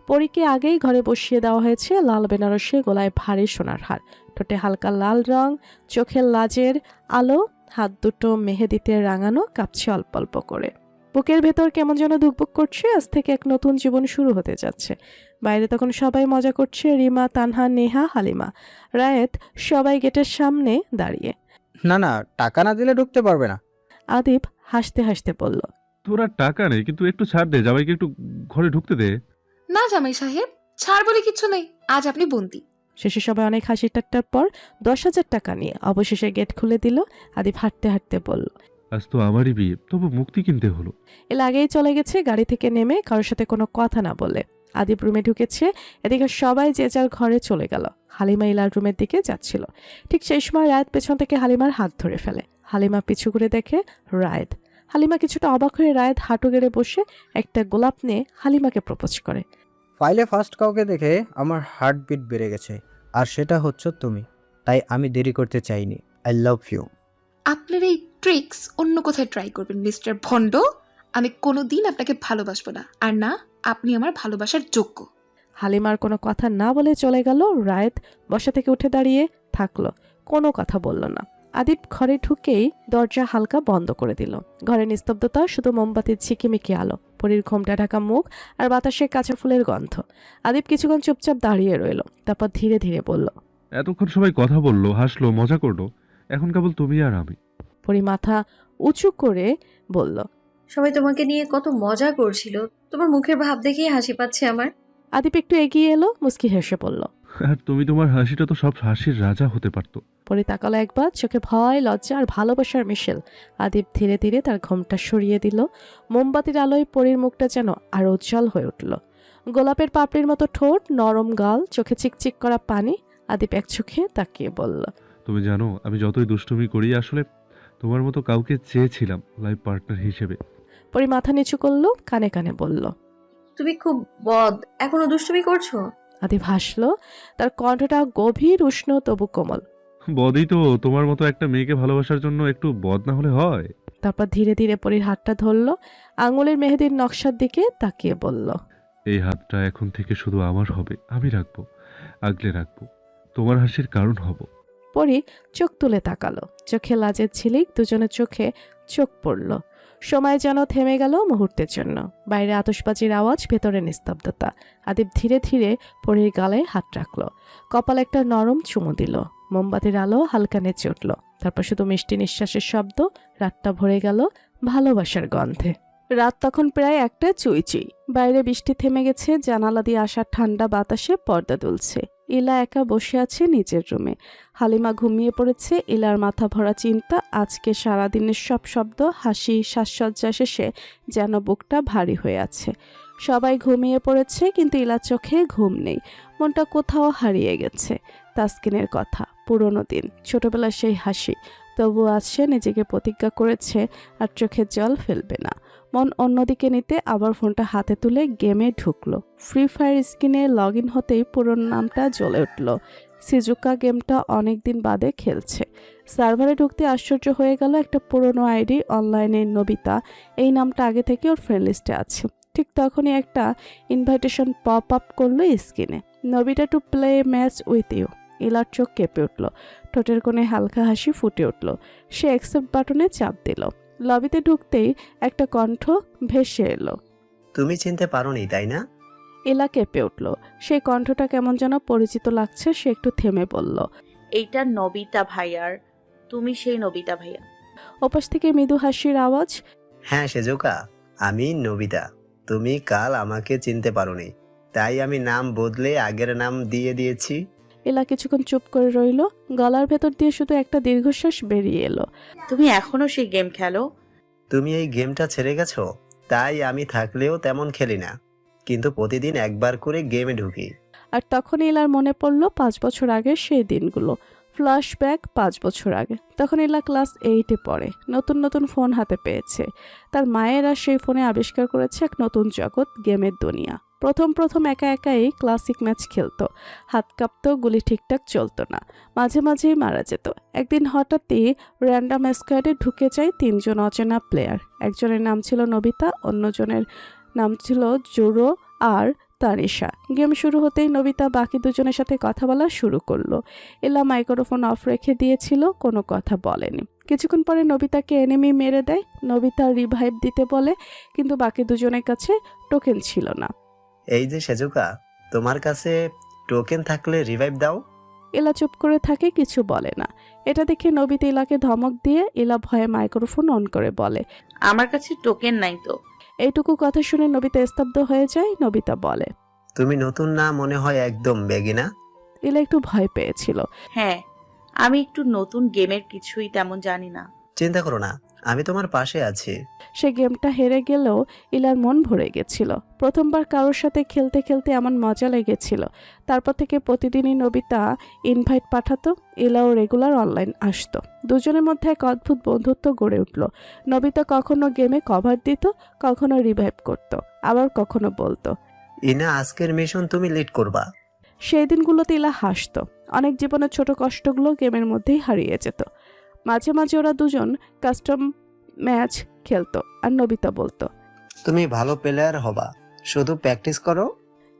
পরীকে আগেই ঘরে বসিয়ে দেওয়া হয়েছে লাল বেনারসি, গলায় ভারী সোনার হার, ঠোঁটে হালকা লাল রং, চোখের লাজের আলো, হাত দুটো মেহেদিতে রাঙানো, কাঁপছে অল্প অল্প করে। বুকের ভেতর কেমন যেন ধুকপুক করছে, আজ থেকে এক নতুন জীবন শুরু হতে যাচ্ছে। বাইরে তখন সবাই মজা করছে, রিমা, তানহা, নেহা, হালিমা, রায়েত, সবাই গেটের সামনে দাঁড়িয়ে। না না, টাকা না দিলে ঢুকতে পারবে না। আদিব হাসতে হাসতে বলল, তোরা টাকা নেই, কিন্তু একটু ছাড় দে, জামাইকে একটু ঘরে ঢুকতে দে। না জামাই সাহেব, ছাড় বলে কিছু নেই, আজ আপনি বন্দি। শেষে সবাই অনেক হাসি ঠাট্টার পর 10,000 টাকা নিয়ে অবশেষে গেট খুলে দিল। আদিব হাঁটতে হাঁটতে বলল, আজ তো আমারই বিয়ে, তবু মুক্তি কিনতে হলো। এর আগেই চলে গেছে, গাড়ি থেকে নেমে কারোর সাথে কোনো কথা না বলে। আদিব রুমে ঢুকেছে, এদিকে সবাই যে যার ঘরে চলে গেল। হালিমা ইলার রুমের দিকে যাচ্ছিল, ঠিক সেই সময় রায়েত পেছন থেকে হালিমার হাত ধরে ফেলে। হালিমা পিছু করে দেখে রায়েত। হালিমা কিছুটা অবাক হয়ে রায়েত হাঁটু গেড়ে বসে একটা গোলাপ নিয়ে হালিমাকে প্রপোজ করে। ফাইলে ফার্স্ট কাউকে দেখে আমার হার্টবিট বেড়ে গেছে, আর সেটা হচ্ছে তুমি, তাই আমি দেরি করতে চাইনি। I love you. আপনার এই ট্রিক্স অন্য কোথায় ট্রাই করবেন মিস্টার ভন্ড। আমি কোনোদিন আপনাকে ভালোবাসবো না, আর না আপনি আমার ভালোবাসার যোগ্য। হালিমার কোনো কথা না বলে চলে গেল। রায়েত বসা থেকে উঠে দাঁড়িয়ে থাকলো, কোনো কথা বলল না। আদিপ ঘরে ঢুকেই দরজা হালকা বন্ধ করে দিল। ঘরের নিস্তব্ধতা, শুধু মোমবাতির ঝিকিমিকি আলো, পরীর ঘোমটা ঢাকা মুখ আর বাতাসে কাঁচা ফুলের গন্ধ। আদিপ কিছুক্ষণ চুপচাপ দাঁড়িয়ে রইল, তারপর ধীরে ধীরে বলল, এতক্ষণ সবাই কথা বললো, হাসলো, মজা করলো, এখন কেবল তুমি আর আমি। পরী মাথা উঁচু করে বলল, সবাই তোমাকে নিয়ে কত মজা করছিল, তোমার মুখের ভাব দেখেই হাসি পাচ্ছে আমার। আদিপ একটু এগিয়ে এলো, মুস্কি হেসে বলল। আর তুমি, তোমার হাসিটা তো সব হাসির রাজা হতে পারতো। পরে তাকালো একবার, চোখে ভয়, লজ্জা আর ভালোবাসার মিশেল। আদিপ ধীরে ধীরে তার ঘোমটা সরিয়ে দিল। মোমবাতির আলোয় পরীর মুখটা যেন আরো উজ্জ্বল হয়ে উঠল। গোলাপের পাপড়ির মতো ঠোঁট, নরম গাল, চোখে চিকচিক করা পানি। আদিপ এক চোখে তাকিয়ে বলল, তুমি জানো, আমি যতই দুষ্টুমি করি, আসলে তোমার মতো কাউকে চেয়েছিলাম লাইফ পার্টনার হিসেবে। পরী মাথা নিচু করলো, কানে কানে বলল, তুমি খুব বদ, এখনো দুষ্টুমি করছো? আদিপ হাসলো, তার কণ্ঠটা গভীর, উষ্ণ তবু কোমল। বদই তো, তোমার মতো একটা মেয়েকে ভালোবাসার জন্য একটু বদ না হলে হয়? তারপর ধীরে ধীরে পরীর হাতটা ধরলো, আঙুলের মেহেদির নকশার দিকে তাকিয়ে বলল, এই হাতটা এখন থেকে শুধু আমার হবে, আমি রাখবো, আগলে রাখবো, তোমার হাসির কারণ হব। পরী চোখ তুলে তাকালো, চোখে লাজের ঝিলিক, দুজনের চোখে চোখ পড়ল। সময় যেন থেমে গেল মুহূর্তের জন্য। বাইরে আতশবাজির আওয়াজ, ভেতরে নিস্তব্ধতা। আদিপ ধীরে ধীরে পরীর গালে হাত রাখলো, কপাল একটা নরম চুমু দিল। মোমবাতির আলো হালকা নেচে উঠল, তারপর শুধু মিষ্টি নিঃশ্বাসের শব্দ। রাতটা ভরে গেল ভালোবাসার গন্ধে। রাত তখন প্রায় একটা চুই চুই। বাইরে বৃষ্টি থেমে গেছে, জানালা দিয়ে আসা ঠান্ডা বাতাসে পর্দা দুলছে। ইলা একা বসে আছে নিজের রুমে। হালিমা ঘুমিয়ে পড়েছে। ইলার মাথা ভরা চিন্তা। আজকে সারাদিনের সব শব্দ, হাসি, সাজসজ্জা শেষে যেন বুকটা ভারী হয়ে আছে। সবাই ঘুমিয়ে পড়েছে, কিন্তু ইলার চোখে ঘুম নেই। মনটা কোথাও হারিয়ে গেছে। তাসকিনের কথা, পুরনো দিন, ছোটবেলার সেই হাসি। তবু আজ সে নিজেকে প্রতিজ্ঞা করেছে আর চোখের জল ফেলবে না। মন অন্যদিকে নিতে আবার ফোনটা হাতে তুলে গেমে ঢুকলো। ফ্রি ফায়ার স্ক্রিনে লগ ইন হতেই পুরনো নামটা জ্বলে উঠল। সিজুকা গেমটা অনেক দিন বাদে খেলছে। সার্ভারে ঢুকতে আশ্চর্য হয়ে গেল, একটা পুরনো আইডি, অনলাইনে নবিতা, এই নামটা আগে থেকে ওর ফ্রেন্ড লিস্টে আছে। ঠিক তখনই একটা ইনভাইটেশন পপ আপ করলো স্ক্রিনে, Nobita to play match with you. ইলার চোখ কেঁপে উঠল, ঠোঁটের কোণে হালকা হাসি ফুটে উঠল। সে অ্যাকসেপ্ট বাটনে চাপ দিল। লবিতে ঢুকতেই একটা কণ্ঠ ভেসে এলো, তুমি চিনতে পারোনি তাই না? ইলা কেঁপে উঠল। সেই কণ্ঠটা কেমন যেন পরিচিত লাগছে। সে একটু থেমে বলল, এইটা নবিতা ভাইয়ার। তুমি সেই নবিতা ভাইয়া? ওপাশ থেকে মৃদু হাসির আওয়াজ, হ্যাঁ সেজুকা, আমি নবিতা। তুমি কাল আমাকে চিনতে পারোনি, তাই আমি নাম বদলে আগের নাম দিয়ে দিয়েছি। ইলা কিছুক্ষণ চুপ করে রইল, গলার ভেতর দিয়ে শুধু একটা দীর্ঘশ্বাস বেরিয়ে এলো। তুমি এখনো সেই গেম খেলো? তুমি এই গেমটা ছেড়ে গেছো? তাই আমি থাকলেও তেমন খেলি না, কিন্তু প্রতিদিন একবার করে গেমে ঢুকি। আর তখন ইলার মনে পড়ল 5 বছর আগে সেই দিনগুলো। ফ্ল্যাশব্যাক 5 বছর আগে। তখন ইলা ক্লাস 8-এ পড়ে। নতুন নতুন ফোন হাতে পেয়েছে। তার মায়েরা সেই ফোনে আবিষ্কার করেছে এক নতুন জগৎ, গেমের দুনিয়া। প্রথম একা একাই ক্লাসিক ম্যাচ খেলতো। হাত কাঁপতো, গুলি ঠিকঠাক চলতো না, মাঝে মাঝেই মারা যেত। একদিন হঠাৎই র্যান্ডাম স্কোয়াডে ঢুকে যায় 3 জন অচেনা প্লেয়ার। একজনের নাম ছিল নবিতা, অন্যজনের নাম ছিল জুরো আর তানিশা। গেম শুরু হতেই নবিতা বাকি দুজনের সাথে কথা বলা শুরু করলো। এলা মাইক্রোফোন অফ রেখে দিয়েছিল, কোনো কথা বলেনি। কিছুক্ষণ পরে নবিতাকে এনিমি মেরে দেয়। নবিতা রিভাইভ দিতে বলে, কিন্তু বাকি দুজনের কাছে টোকেন ছিল না। এই যে সেজুকা, তোমার কাছে টোকেন থাকলে রিভাইভ দাও। এলা চুপ করে থাকে, কিছু বলে না। এটা দেখে নবিতা ইলাকে ধমক দিয়ে এলা ভয়ে মাইক্রোফোন অন করে বলে, আমার কাছে টোকেন নাই তো। এইটুকু কথা শুনে নবিতা স্তব্ধ হয়ে যায়। নবিতা বলে, তুমি নতুন না মনে হয়, একদম বেগিনা। এলা একটু ভয় পেয়েছিল। হ্যাঁ, আমি একটু নতুন, গেমের কিছুই তেমন জানি না। চিন্তা করো না, আমি তোমার পাশে আছি। সে গেমটা হেরে গেলেও ইলার মন ভরে গেছিল। প্রথমবার কারোর সাথে খেলতে খেলতে এমন মজা লেগেছিল। তারপর থেকে প্রতিদিনই নবিতা ইনভাইট পাঠাতো, ইলাও রেগুলার অনলাইন আসতো। দুজনের মধ্যে এক অদ্ভুত বন্ধুত্ব গড়ে উঠল। নবিতা কখনো গেমে কভার দিত, কখনো রিভাইভ করত, আবার কখনো বলতো, ইনা আজকের মিশন তুমি লিড করবা। সেই দিনগুলোতে ইলা হাসতো। অনেক জীবনের ছোট কষ্টগুলো গেমের মধ্যেই হারিয়ে যেত। মাঝে মাঝে ওরা দুজন কাস্টম ম্যাচ খেলতো, আর নবিতা বলতো, তুমি ভালো প্লেয়ার হবা, শুধু প্র্যাকটিস করো।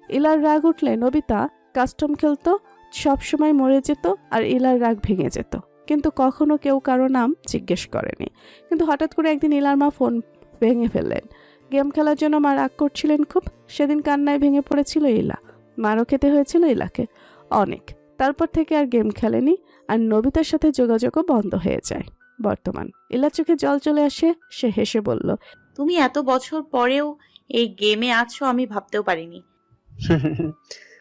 ইলার রাগ উঠলে নবিতা কাস্টম খেলতো, সবসময় মরে যেত আর ইলার রাগ ভেঙে যেত। কিন্তু কখনো কেউ কারো নাম জিজ্ঞেস করেনি। কিন্তু হঠাৎ করে একদিন ইলার মা ফোন ভেঙে ফেললেন। গেম খেলার জন্য মা রাগ করছিলেন খুব। সেদিন কান্নায় ভেঙে পড়েছিল ইলা। মারও খেতে হয়েছিল ইলাকে অনেক। তারপর থেকে আর গেম খেলেনি, আর নবিতার সাথে যোগাযোগও বন্ধ হয়ে যায়। বর্তমান ইলার চোখে জল চলে আসে। সে হেসে বলল, তুমি এত বছর পরেও এই গেমে আছো, আমি ভাবতেও পারিনি।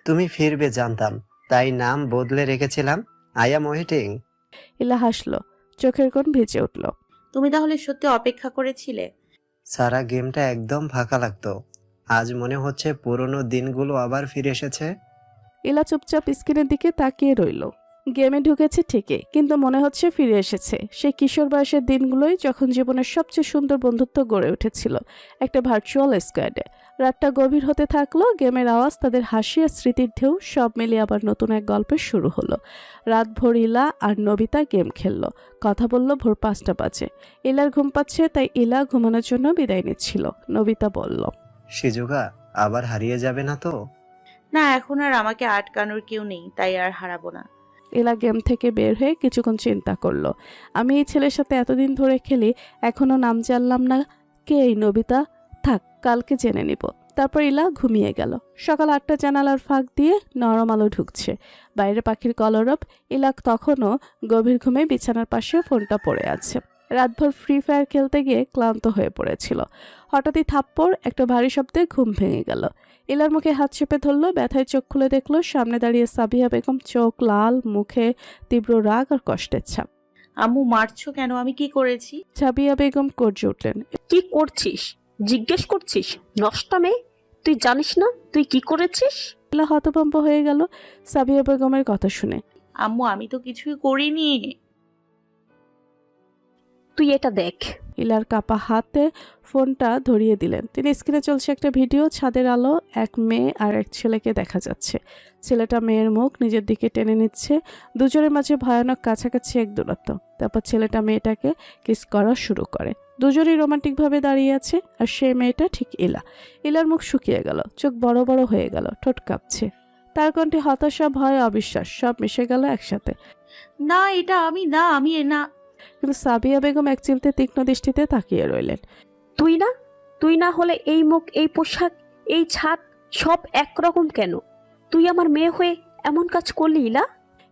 তুমি ফিরবে জানতাম, তাই নাম বদলে রেখেছিলাম। I am waiting. ইলা হাসলো, চোখের কোণ ভিজে উঠল। তুমি তাহলে সত্যি অপেক্ষা করেছিলে? সারা গেমটা একদম ফাঁকা লাগতো, আজ মনে হচ্ছে পুরনো দিনগুলো আবার ফিরে এসেছে। ইলা চুপচাপ স্ক্রিনের দিকে তাকিয়ে রইল। গেমে ঢুকেছে ঠিকই, কিন্তু মনে হচ্ছে ফিরে এসেছে সেই কিশোর বয়সের দিনগুলোই, যখন জীবনের সবচেয়ে সুন্দর বন্ধুত্ব গড়ে উঠেছিল একটা ভার্চুয়াল স্কোয়াডে। রাতটা গভীর হতে থাকলো, গেমের আওয়াজ, তাদের হাসি আর স্মৃতির ঢেউ সব মিলিয়ে আবার নতুন এক গল্পের শুরু হলো। রাতভর ইলা আর নবিতা গেম খেললো, কথা বলল। ভোর 5টা বাজে। ইলার ঘুম পাচ্ছে, তাই ইলা ঘুমানোর জন্য বিদায় নিচ্ছিল। নবিতা বলল, সিজুকা, আবার হারিয়ে যাবে না তো? না, এখন আর আমাকে আটকানোর কেউ নেই, তাই আর হারাবো না। ইলা গেম থেকে বের হয়ে কিছুক্ষণ চিন্তা করলো। আমি এই ছেলের সাথে এতদিন ধরে খেলি, এখনো নাম জানলাম না। কে এই নবিতা? থাক, কালকে জেনে নিব। তারপর ইলা ঘুমিয়ে গেল। সকাল 8টা, জানালার ফাঁক দিয়ে নরম আলো ঢুকছে, বাইরে পাখির কলরব। ইলা তখনও গভীর ঘুমে বিছানার পাশে ফোনটা পড়ে আছে। রাতভর ফ্রি ফায়ার খেলতে গিয়ে ক্লান্ত হয়ে পড়েছিল। হঠাৎই থাপ্পড়, একটা ভারী শব্দে ঘুম ভেঙে গেল। ইলার মুখে হাত চেপে ধরল, ব্যথায় চোখ খুলে দেখলো সামনে দাঁড়িয়ে সাবিহা বেগম, চোখ লাল, মুখে তীব্র রাগ আর কষ্টের ছাপ। আম্মু, মারছো কেন? আমি কি করেছি? সাবিহা বেগম গর্জে উঠলেন, কি করছিস? জিজ্ঞেস করছিস? নষ্টা মেয়ে, তুই জানিস না তুই কি করেছিস? ইলা হতভম্ব হয়ে গেল সাবিহা বেগমের কথা শুনে। আম্মু, আমি তো কিছুই করিনি। তুই এটা দেখ। ইলার কাপা হাতে ফোনটা ধরিয়ে দিলেন তিনি। স্ক্রিনে চলছে একটা ভিডিও। ছাদের আলো, এক মেয়ে আর এক ছেলেকে দেখা যাচ্ছে। ছেলেটা মেয়ের মুখ নিজের দিকে টেনে নিচ্ছে। দুজনের মাঝে ভয়ানক কাছাকাছি এক দূরত্ব। তারপর ছেলেটা মেয়েটাকে কিস করা শুরু করে। দুজনেই রোমান্টিকভাবে দাঁড়িয়ে আছে, আর সে মেয়েটা ঠিক ইলা। ইলার মুখ শুকিয়ে গেল, চোখ বড় বড় হয়ে গেল, ঠোঁট কাঁপছে। তার কণ্ঠে হতাশা, ভয়, অবিশ্বাস সব মিশে গেল একসাথে। না, এটা আমি না, আমি না। কিন্তু সাবিয়া বেগম এক চিলতে তীক্ষ্ণ দৃষ্টিতে তাকিয়ে রইলেন। তুই না হলে এই মুখ, এই পোশাক, এই ছাদ সব একরকম কেন? তুই আমার মেয়ে হয়ে এমন কাজ করলি ইলা?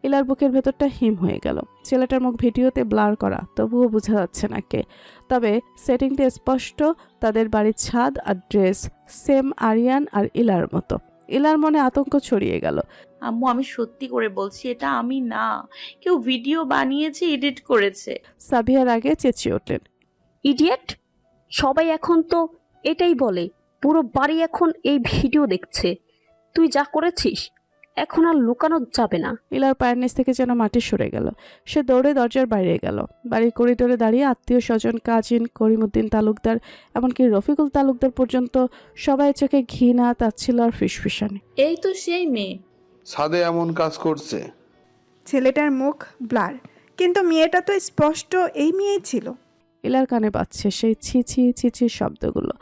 ইলার বুকের ভেতরটা হিম হয়ে গেল। ছেলেটার মুখ ভিডিওতে ব্লার করা, তবুও বোঝা যাচ্ছে না কে। তবে সেটিংটা স্পষ্ট, তাদের বাড়ির ছাদ আর ড্রেস সেম আরিয়ান আর ইলার মতো। ইলার মনে আতঙ্ক ছড়িয়ে গেল। আম্মু, আমি সত্যি করে বলছি, এটা আমি না। কেউ ভিডিও বানিয়েছে, এডিট করেছে। সাবিহার আগে চেঁচিয়ে উঠলেন, ইডিয়েট! সবাই এখন তো এটাই বলে, পুরো বাড়ি এখন এই ভিডিও দেখছে। তুই যা করেছিস এখন আর লুকানো যাবে না। ইলার পায়ের নিচ থেকে যেন মাটি সরে গেল। সে দৌড়ে দরজার বাইরে গেল। বাড়ির করিডোরে দাঁড়িয়ে আত্মীয় স্বজন, কাজিন, করিমউদ্দিন তালুকদার, এমনকি রফিকুল তালুকদার পর্যন্ত সবাই চোখে ঘৃণা, তাচ্ছিল্য আর ফিসফিসানি। এই তো সেই মেয়ে ছাদে এমন কাজ করছে। ছেলেটার মুখ ব্লার, কিন্তু মেয়েটা তো স্পষ্ট এই মেয়েই ছিল। ইলার কানে পাচ্ছে সেই ছিছি ছিছি শব্দগুলো।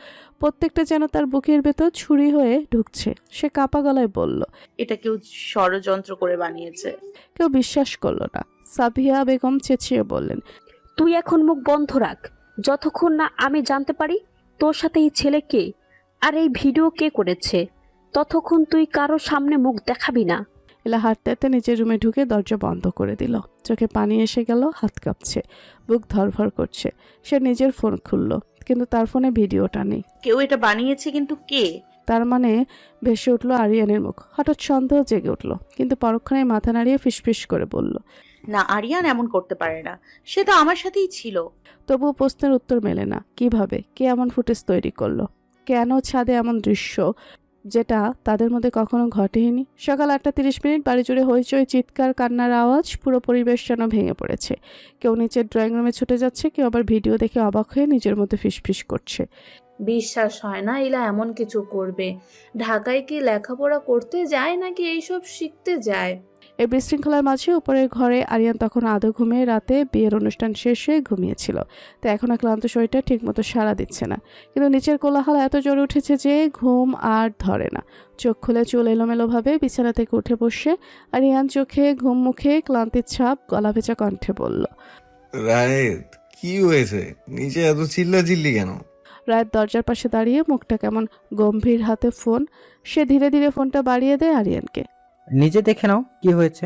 প্রত্যেকটা যেন তার বুকের ভেতর ছুরি হয়ে ঢুকছে। সে কাপা গলায় বলল, এটা কেউ ষড়যন্ত্র করে বানিয়েছে। কেউ বিশ্বাস করলো না। সাবিহা বেগম চেঁচিয়ে বললেন, তুই এখন মুখ বন্ধ রাখ, যতক্ষণ না আমি জানতে পারি তোর সাথে এই ছেলে কে আর এই ভিডিও কে করেছে, ততক্ষণ তুই কারো সামনে মুখ দেখাবি না। ইলা হাঁটতে হাঁটতে নিজের রুমে ঢুকে দরজা বন্ধ করে দিল। চোখে পানি এসে গেল, হাত কাঁপছে, বুক ধরফর করছে। সে নিজের ফোন খুলল, কিন্তু তার ফোনে ভিডিওটা নেই। কেউ এটা বানিয়েছে, কিন্তু কে? তার মানে ভেসে উঠল আরিয়ানের মুখ। হঠাৎ সন্দেহ জেগে উঠল, কিন্তু পরক্ষণে মাথা নাড়িয়ে ফিসফিস করে বলল, না, আরিয়ান এমন করতে পারে না। সে তো আমার সাথেই ছিল। তবুও প্রশ্নের উত্তর মেলে না। কিভাবে, কে এমন ফুটেজ তৈরি করলো? কেন ছাদে এমন দৃশ্য যেটা তাদের মধ্যে কখনো ঘটেনি? সকাল 8:30 বাড়ি জুড়ে হইচই, চিৎকার, কান্নার আওয়াজ। পুরো পরিবেশ যেন ভেঙে পড়েছে। কেউ নিচের ড্রয়িং রুমে ছুটে যাচ্ছে, কেউ আবার ভিডিও দেখে অবাক হয়ে নিজের মধ্যে ফিসফিস করছে। বিশ্বাস হয় না ইলা এমন কিছু করবে। ঢাকায় কি লেখাপড়া করতে যায় নাকি এইসব শিখতে যায়? এই বিশৃঙ্খলার মাঝে উপরের ঘরে আরিয়ান তখন আদৌ ঘুমিয়ে রাতে বিয়ের অনুষ্ঠান শেষে ঘুমিয়েছিল। তো এখন ক্লান্ত শরীরটা ঠিকমতো সাড়া দিচ্ছে না, কিন্তু নিচের কোলাহল এত জোরে উঠেছে যে ঘুম আর ধরে না। চোখ খুলে চুল এলোমেলোভাবে বিছানা থেকে উঠে বসে আরিয়ান চোখে ঘুম মুখে ক্লান্তির ছাপ গলা ভেজা কণ্ঠে বলল, রায়েত কি হয়েছে? নিচে এত চিল্লাচিল্লি কেন? রাত দরজার পাশে দাঁড়িয়ে মুখটা কেমন গম্ভীর, হাতে ফোন। সে ধীরে ধীরে ফোনটা বাড়িয়ে দেয় আরিয়ানকে। নিজে দেখে নাও কি হয়েছে।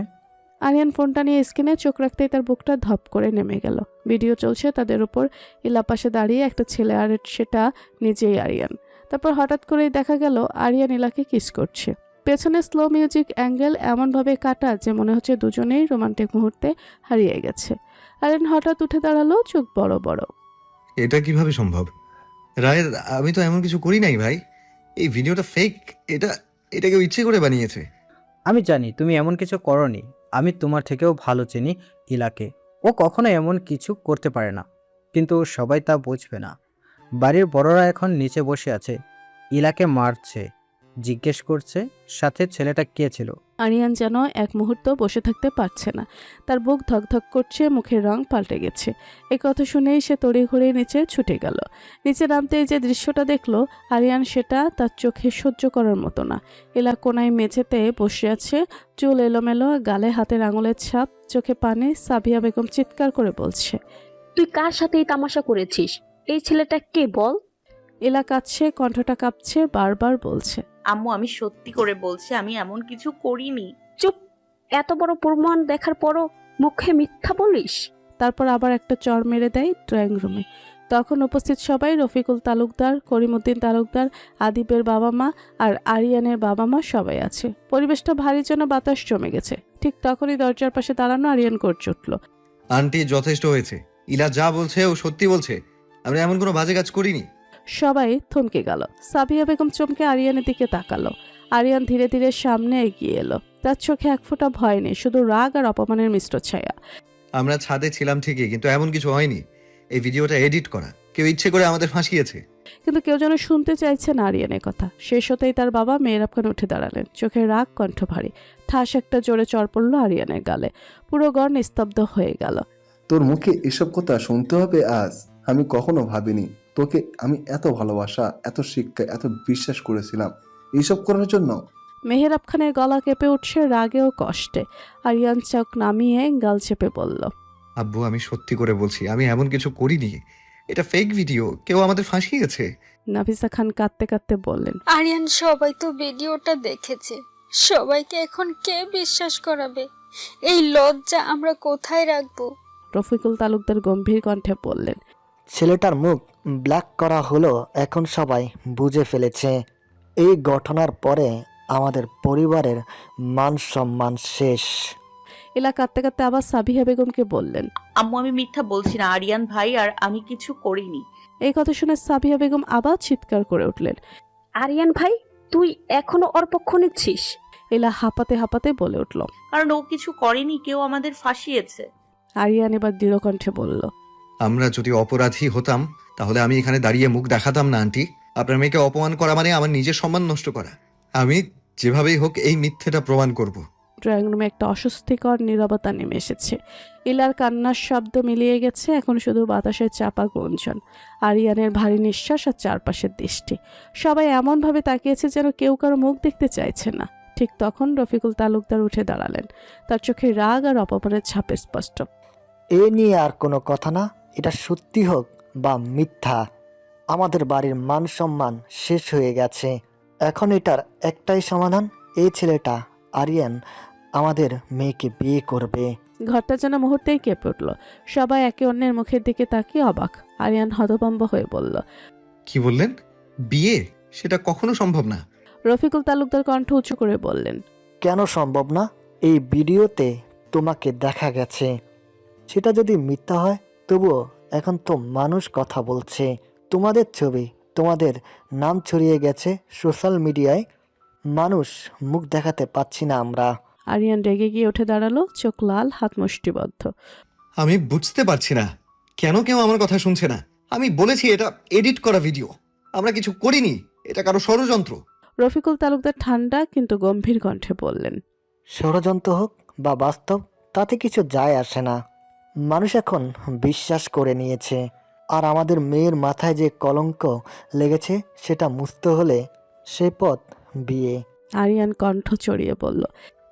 আরিয়ান ফোনটা নিয়ে স্ক্রিনে চোখ রাখতেই তার বুকটা ধপ করে নেমে গেল। ভিডিও চলছে তাদের উপর, ইলা পাশে দাঁড়িয়ে একটা ছেলে, আর সেটা নিজেই আরিয়ান। তারপর হঠাৎ করেই দেখা গেল আরিয়ান ইলাকে কিস করছে। পেছনে স্লো মিউজিক অ্যাঙ্গেল এমনভাবে কাটা যে মনে হচ্ছে দুজনেই রোমান্টিক মুহূর্তে হারিয়ে গেছে। আরিয়ান হঠাৎ উঠে দাঁড়ালো, চোখ বড় বড়। এটা কিভাবে সম্ভব? রায়েত, আমি তো এমন কিছু করি নাই ভাই। এই ভিডিওটা ফেক। এটা কেউ ইচ্ছে করে বানিয়েছে। আমি জানি তুমি এমন কিছু করনি। আমি তোমার থেকেও ভালো চিনি ইলাকে। ও কখনো এমন কিছু করতে পারে না, কিন্তু সবাই তা বুঝবে না। বাড়ির বড়রা এখন নিচে বসে আছে, ইলাকে মারছে, জিজ্ঞেস করছে সাথে ছেলেটা কে ছিল। আরিয়ান যেন এক মুহূর্ত বসে থাকতে পারছে না। তার বুক ধকধক করছে, মুখের রং পাল্টে গেছে। এই কথা শুনেই সে তড়িঘড়ি নিচে ছুটে গেল। নিচে নামতেই যে দৃশ্যটা দেখলো আরিয়ান, সেটা তার চোখে সহ্য করার মতো না। এলা কোনায় মেঝেতে বসে আছে, চুল এলোমেলো, গালে হাতের আঙুলের ছাপ, চোখে পানি। সাবিয়া বেগম চিৎকার করে বলছে, তুই কার সাথে এই তামাশা করেছিস? এই ছেলেটা কে বল? এলা কাঁদছে, কণ্ঠটা কাঁপছে, বারবার বলছে, আম্মু আমি সত্যি করে বলছি আমি এমন কিছু করিনি। চুপ! এত বড় প্রমাণ দেখার পরও মুখে মিথ্যা বলিস? তারপর আবার একটা চড় মেরে দেয় ড্রয়িং রুমে। তখন উপস্থিত সবাই, রফিকুল তালুকদার, করিমউদ্দিন তালুকদার, আদিবের বাবা মা আর আরিয়ানের বাবা মা সবাই আছে। পরিবেশটা ভারী যেন বাতাস জমে গেছে। ঠিক তখনই দরজার পাশে দাঁড়ানো আরিয়ান গর্জে উঠল, আন্টি যথেষ্ট হয়েছে। ইলা যা বলছে ও সত্যি বলছে। আমরা এমন কোনো বাজে কাজ করিনি। সবাই থমকে গেল। সাবিয়া বেগম চমকে আরিয়ানের দিকে তাকালো। আরিয়ান ধীরে ধীরে সামনে এগিয়ে এলো। তার চোখে এক ফোঁটা ভয় নেই, শুধু রাগ আর অপমানের মিশ্র ছায়া। আমরা ছাদে ছিলাম ঠিকই, কিন্তু এমন কিছু হয়নি। এই ভিডিওটা এডিট করা, কেউ ইচ্ছে করে আমাদের ফাঁসিয়েছে। কিন্তু কেউ যেন শুনতে চাইছে না আরিয়ানের কথা। শেষ হতেই তার বাবা মেহরাব খান উঠে দাঁড়ালেন, চোখে রাগ, কণ্ঠ ভারী। ঠাস একটা জোরে চড় পড়ল আরিয়ানের গালে। পুরো ঘর নিস্তব্ধ হয়ে গেল। তোর মুখে এসব কথা শুনতে হবে আজ? আমি কখনো ভাবিনি তোকে আমি এত ভালোবাসা, এত শিক্ষা, এত বিশ্বাস করেছিলাম এইসব করার জন্য। মেহরাব খানের গলা কেঁপে উঠছে রাগে ও কষ্টে। আরিয়ান চোখ নামিয়ে গাল চেপে বলল, আব্বু আমি সত্যি করে বলছি, আমি এমন কিছু করিনি। এটা ফেক ভিডিও, কেউ আমাদের ফাঁসিয়েছে। নাফিসা খান কাঁদতে কাঁদতে বললেন, আরিয়ান সবাই তো ভিডিওটা দেখেছে, সবাইকে এখন কে বিশ্বাস করাবে? এই লজ্জা আমরা কোথায় রাখবো? রফিকুল তালুকদার গম্ভীর কণ্ঠে বললেন, ছেলেটার মুখ ব্ল্যাক করা হলো, এখন সবাই বুঝে ফেলেছে। এই ঘটনার পরে আমাদের পরিবারের মান সম্মান শেষ। এলা কাঁদতে কাঁদতে আবার সাবিহা বেগমকে বললেন, আম্মু আমি মিথ্যা বলছি না, আরিয়ান ভাই আর আমি কিছু করিনি। এই কথা শুনে সাবিহা বেগম আবার চিৎকার করে উঠলেন, আরিয়ান ভাই, তুই এখনো ওর পক্ষ নিচ্ছিস? এলা হাঁপাতে হাঁপাতে বলে উঠল, কারণ ও কিছু করেনি, কেউ আমাদের ফাঁসিয়েছে। আরিয়ান এবার দৃঢ় কণ্ঠে বলল, আমরা যদি অপরাধী হতাম তাহলে আমি এখানে দাঁড়িয়ে মুখ দেখাতাম না আন্টি। আপনার মেয়েকে অপমান করা মানে আমার নিজের সম্মান নষ্ট করা। আমি যেভাবেই হোক এই মিথ্যেটা প্রমাণ করব। ড্রয়িং রুমে একটা অস্বস্তিকর নীরবতা নেমে এসেছে। ইলার কান্নার শব্দ মিলিয়ে গেছে, এখন শুধু বাতাসের চাপা গুঞ্জন, আরিয়ানের ভারী নিঃশ্বাস আর চারপাশের দৃষ্টি। সবাই এমনভাবে তাকিয়েছে যেন কেউ কারো মুখ দেখতে চাইছে না। ঠিক তখন রফিকুল তালুকদার উঠে দাঁড়ালেন, তার চোখে রাগ আর অপমানের ছাপ স্পষ্ট। এ নিয়ে আর কোনো কথা না, এটা সত্যি হোক বা মিথ্যা, আমাদের বাড়ির মান সম্মান শেষ হয়ে গেছে। এখন এটার একটাই সমাধান, এই ছেলেটা আরিয়ান আমাদের মেয়েকে বিয়ে করবে। ঘরটা যেন মুহূর্তেই কেঁপে উঠল। সবাই একে অন্যের মুখের দিকে তাকিয়ে অবাক। আরিয়ান হতভম্ব হয়ে বলল, কি বললেন? বিয়ে? সেটা কখনো সম্ভব না। রফিকুল তালুকদার কণ্ঠ উঁচু করে বললেন, কেন সম্ভব না? এই ভিডিওতে তোমাকে দেখা গেছে। সেটা যদি মিথ্যা হয় তবুও এখন তো মানুষ কথা বলছে, তোমাদের ছবি, তোমাদের নাম ছড়িয়ে গেছে সোশ্যাল মিডিয়ায়, মানুষ মুখ দেখাতে পাচ্ছি না আমরা। আরিয়ান রেগে গিয়ে উঠে দাঁড়ালো, চোখ লাল, হাত মুষ্টিবদ্ধ। আমি বুঝতে পারছি না কেন কেউ আমার কথা শুনছে না। আমি বলেছি এটা এডিট করা ভিডিও, আমরা কিছু করিনি, এটা কারো ষড়যন্ত্র। রফিকুল তালুকদার ঠান্ডা কিন্তু গম্ভীর কণ্ঠে বললেন, ষড়যন্ত্র হোক বা বাস্তব তাতে কিছু যায় আসে না। মানুষ এখন বিশ্বাস করে নিয়েছে, আর আমাদের মেয়ের মাথায় যে কলঙ্ক লেগেছে সেটা মুছতে হলে সে পথ বিয়ে। আরিয়ান কণ্ঠ চড়িয়ে বলল।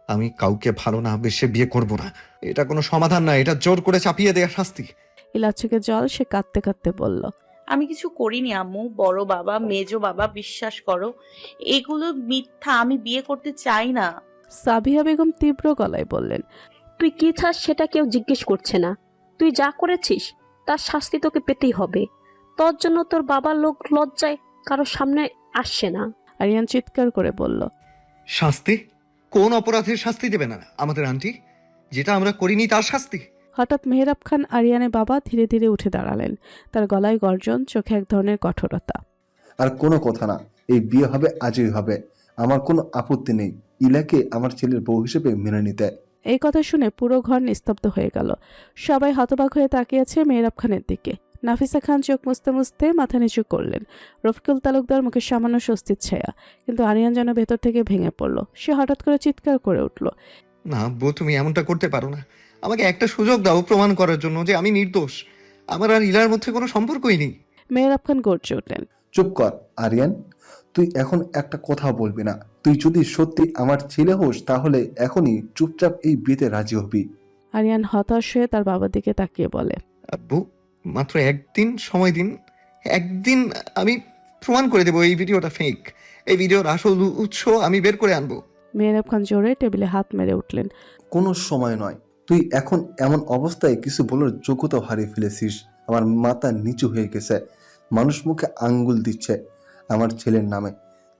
আমি কাউকে ভালো না বেশে বিয়ে করব না। এটা কোনো সমাধান না, এটা জোর করে চাপিয়ে দেয়া শাস্তি। ইলার চোখে জল, সে কাঁদতে কাঁদতে বলল। আমি কিছু করিনি আম্মু, বড় বাবা মেজো বাবা, বিশ্বাস করো এগুলো মিথ্যা, আমি বিয়ে করতে চাই না। সাবিহা বেগম তীব্র গলায় বললেন। তুই কি চাস সেটা কেউ জিজ্ঞেস করছে না। তুই যা করেছিস তার শাস্তি তোকে পেতেই হবে। তোর জন্য তোর বাবার লোক লজ্জায় কারোর সামনে আসছে না। আরিয়ান চিৎকার করে বলল। শাস্তি? কোন অপরাধের শাস্তি দেবে না আমাদের আন্টি? যেটা আমরা করিনি তার শাস্তি? হঠাৎ মেহরাব খান আরিয়ানের বাবা ধীরে ধীরে উঠে দাঁড়ালেন। তার গলায় গর্জন, চোখে এক ধরনের কঠোরতা। আর কোনো কথা না, এই বিয়ে হবে, আজই হবে। আমার কোনো আপত্তি নেই ইলাকে আমার ছেলের বউ হিসেবে মেনে নিতে। এই কথা শুনে পুরো ঘর নিস্তব্ধ হয়ে গেল। সবাই হতবাক হয়ে তাকিয়েছে মেহরাব খানের দিকে। নাফিসা খান চোখ মুছতে মুছতে মাথা নিচু করলেন। রফিকুল তালুকদার মুখে সামান্য স্বস্তির ছায়া, কিন্তু আরিয়ান যেন ভেতর থেকে ভেঙে পড়ল। সে হঠাৎ করে চিৎকার করে উঠল। না বউ, তুমি এমনটা করতে পারো না। আমাকে একটা সুযোগ দাও প্রমাণ করার জন্য যে আমি নির্দোষ। আমার আর ইলার মধ্যে কোনো সম্পর্কই নেই। মেহরাব খান গর্জে উঠলেন। চুপ কর আরিয়ান, তুই এখন একটা কথা বলবি না। তুই যদি সত্যি আমার ছেলে হোস তাহলে এখনই চুপচাপ এই বিয়েতে রাজি হবি। আরিয়ান হতাশ হয়ে তার বাবার দিকে তাকিয়ে বলে। আব্বু, মাত্র একদিন সময় দিন। একদিন আমি প্রমাণ করে দেবো এই ভিডিওটা ফেক। এই ভিডিওর আসল উৎস আমি বের করে আনবো। মেহরাব খান জোরে টেবিলে হাত মেরে উঠলেন। কোনো সময় নয়, তুই এখন এমন অবস্থায় কিছু বলার যোগ্যতা হারিয়ে ফেলেছিস। আমার মাথা নিচু হয়ে গেছে। মানুষ মুখে আঙ্গুল দিচ্ছে আমার ছেলের নামে।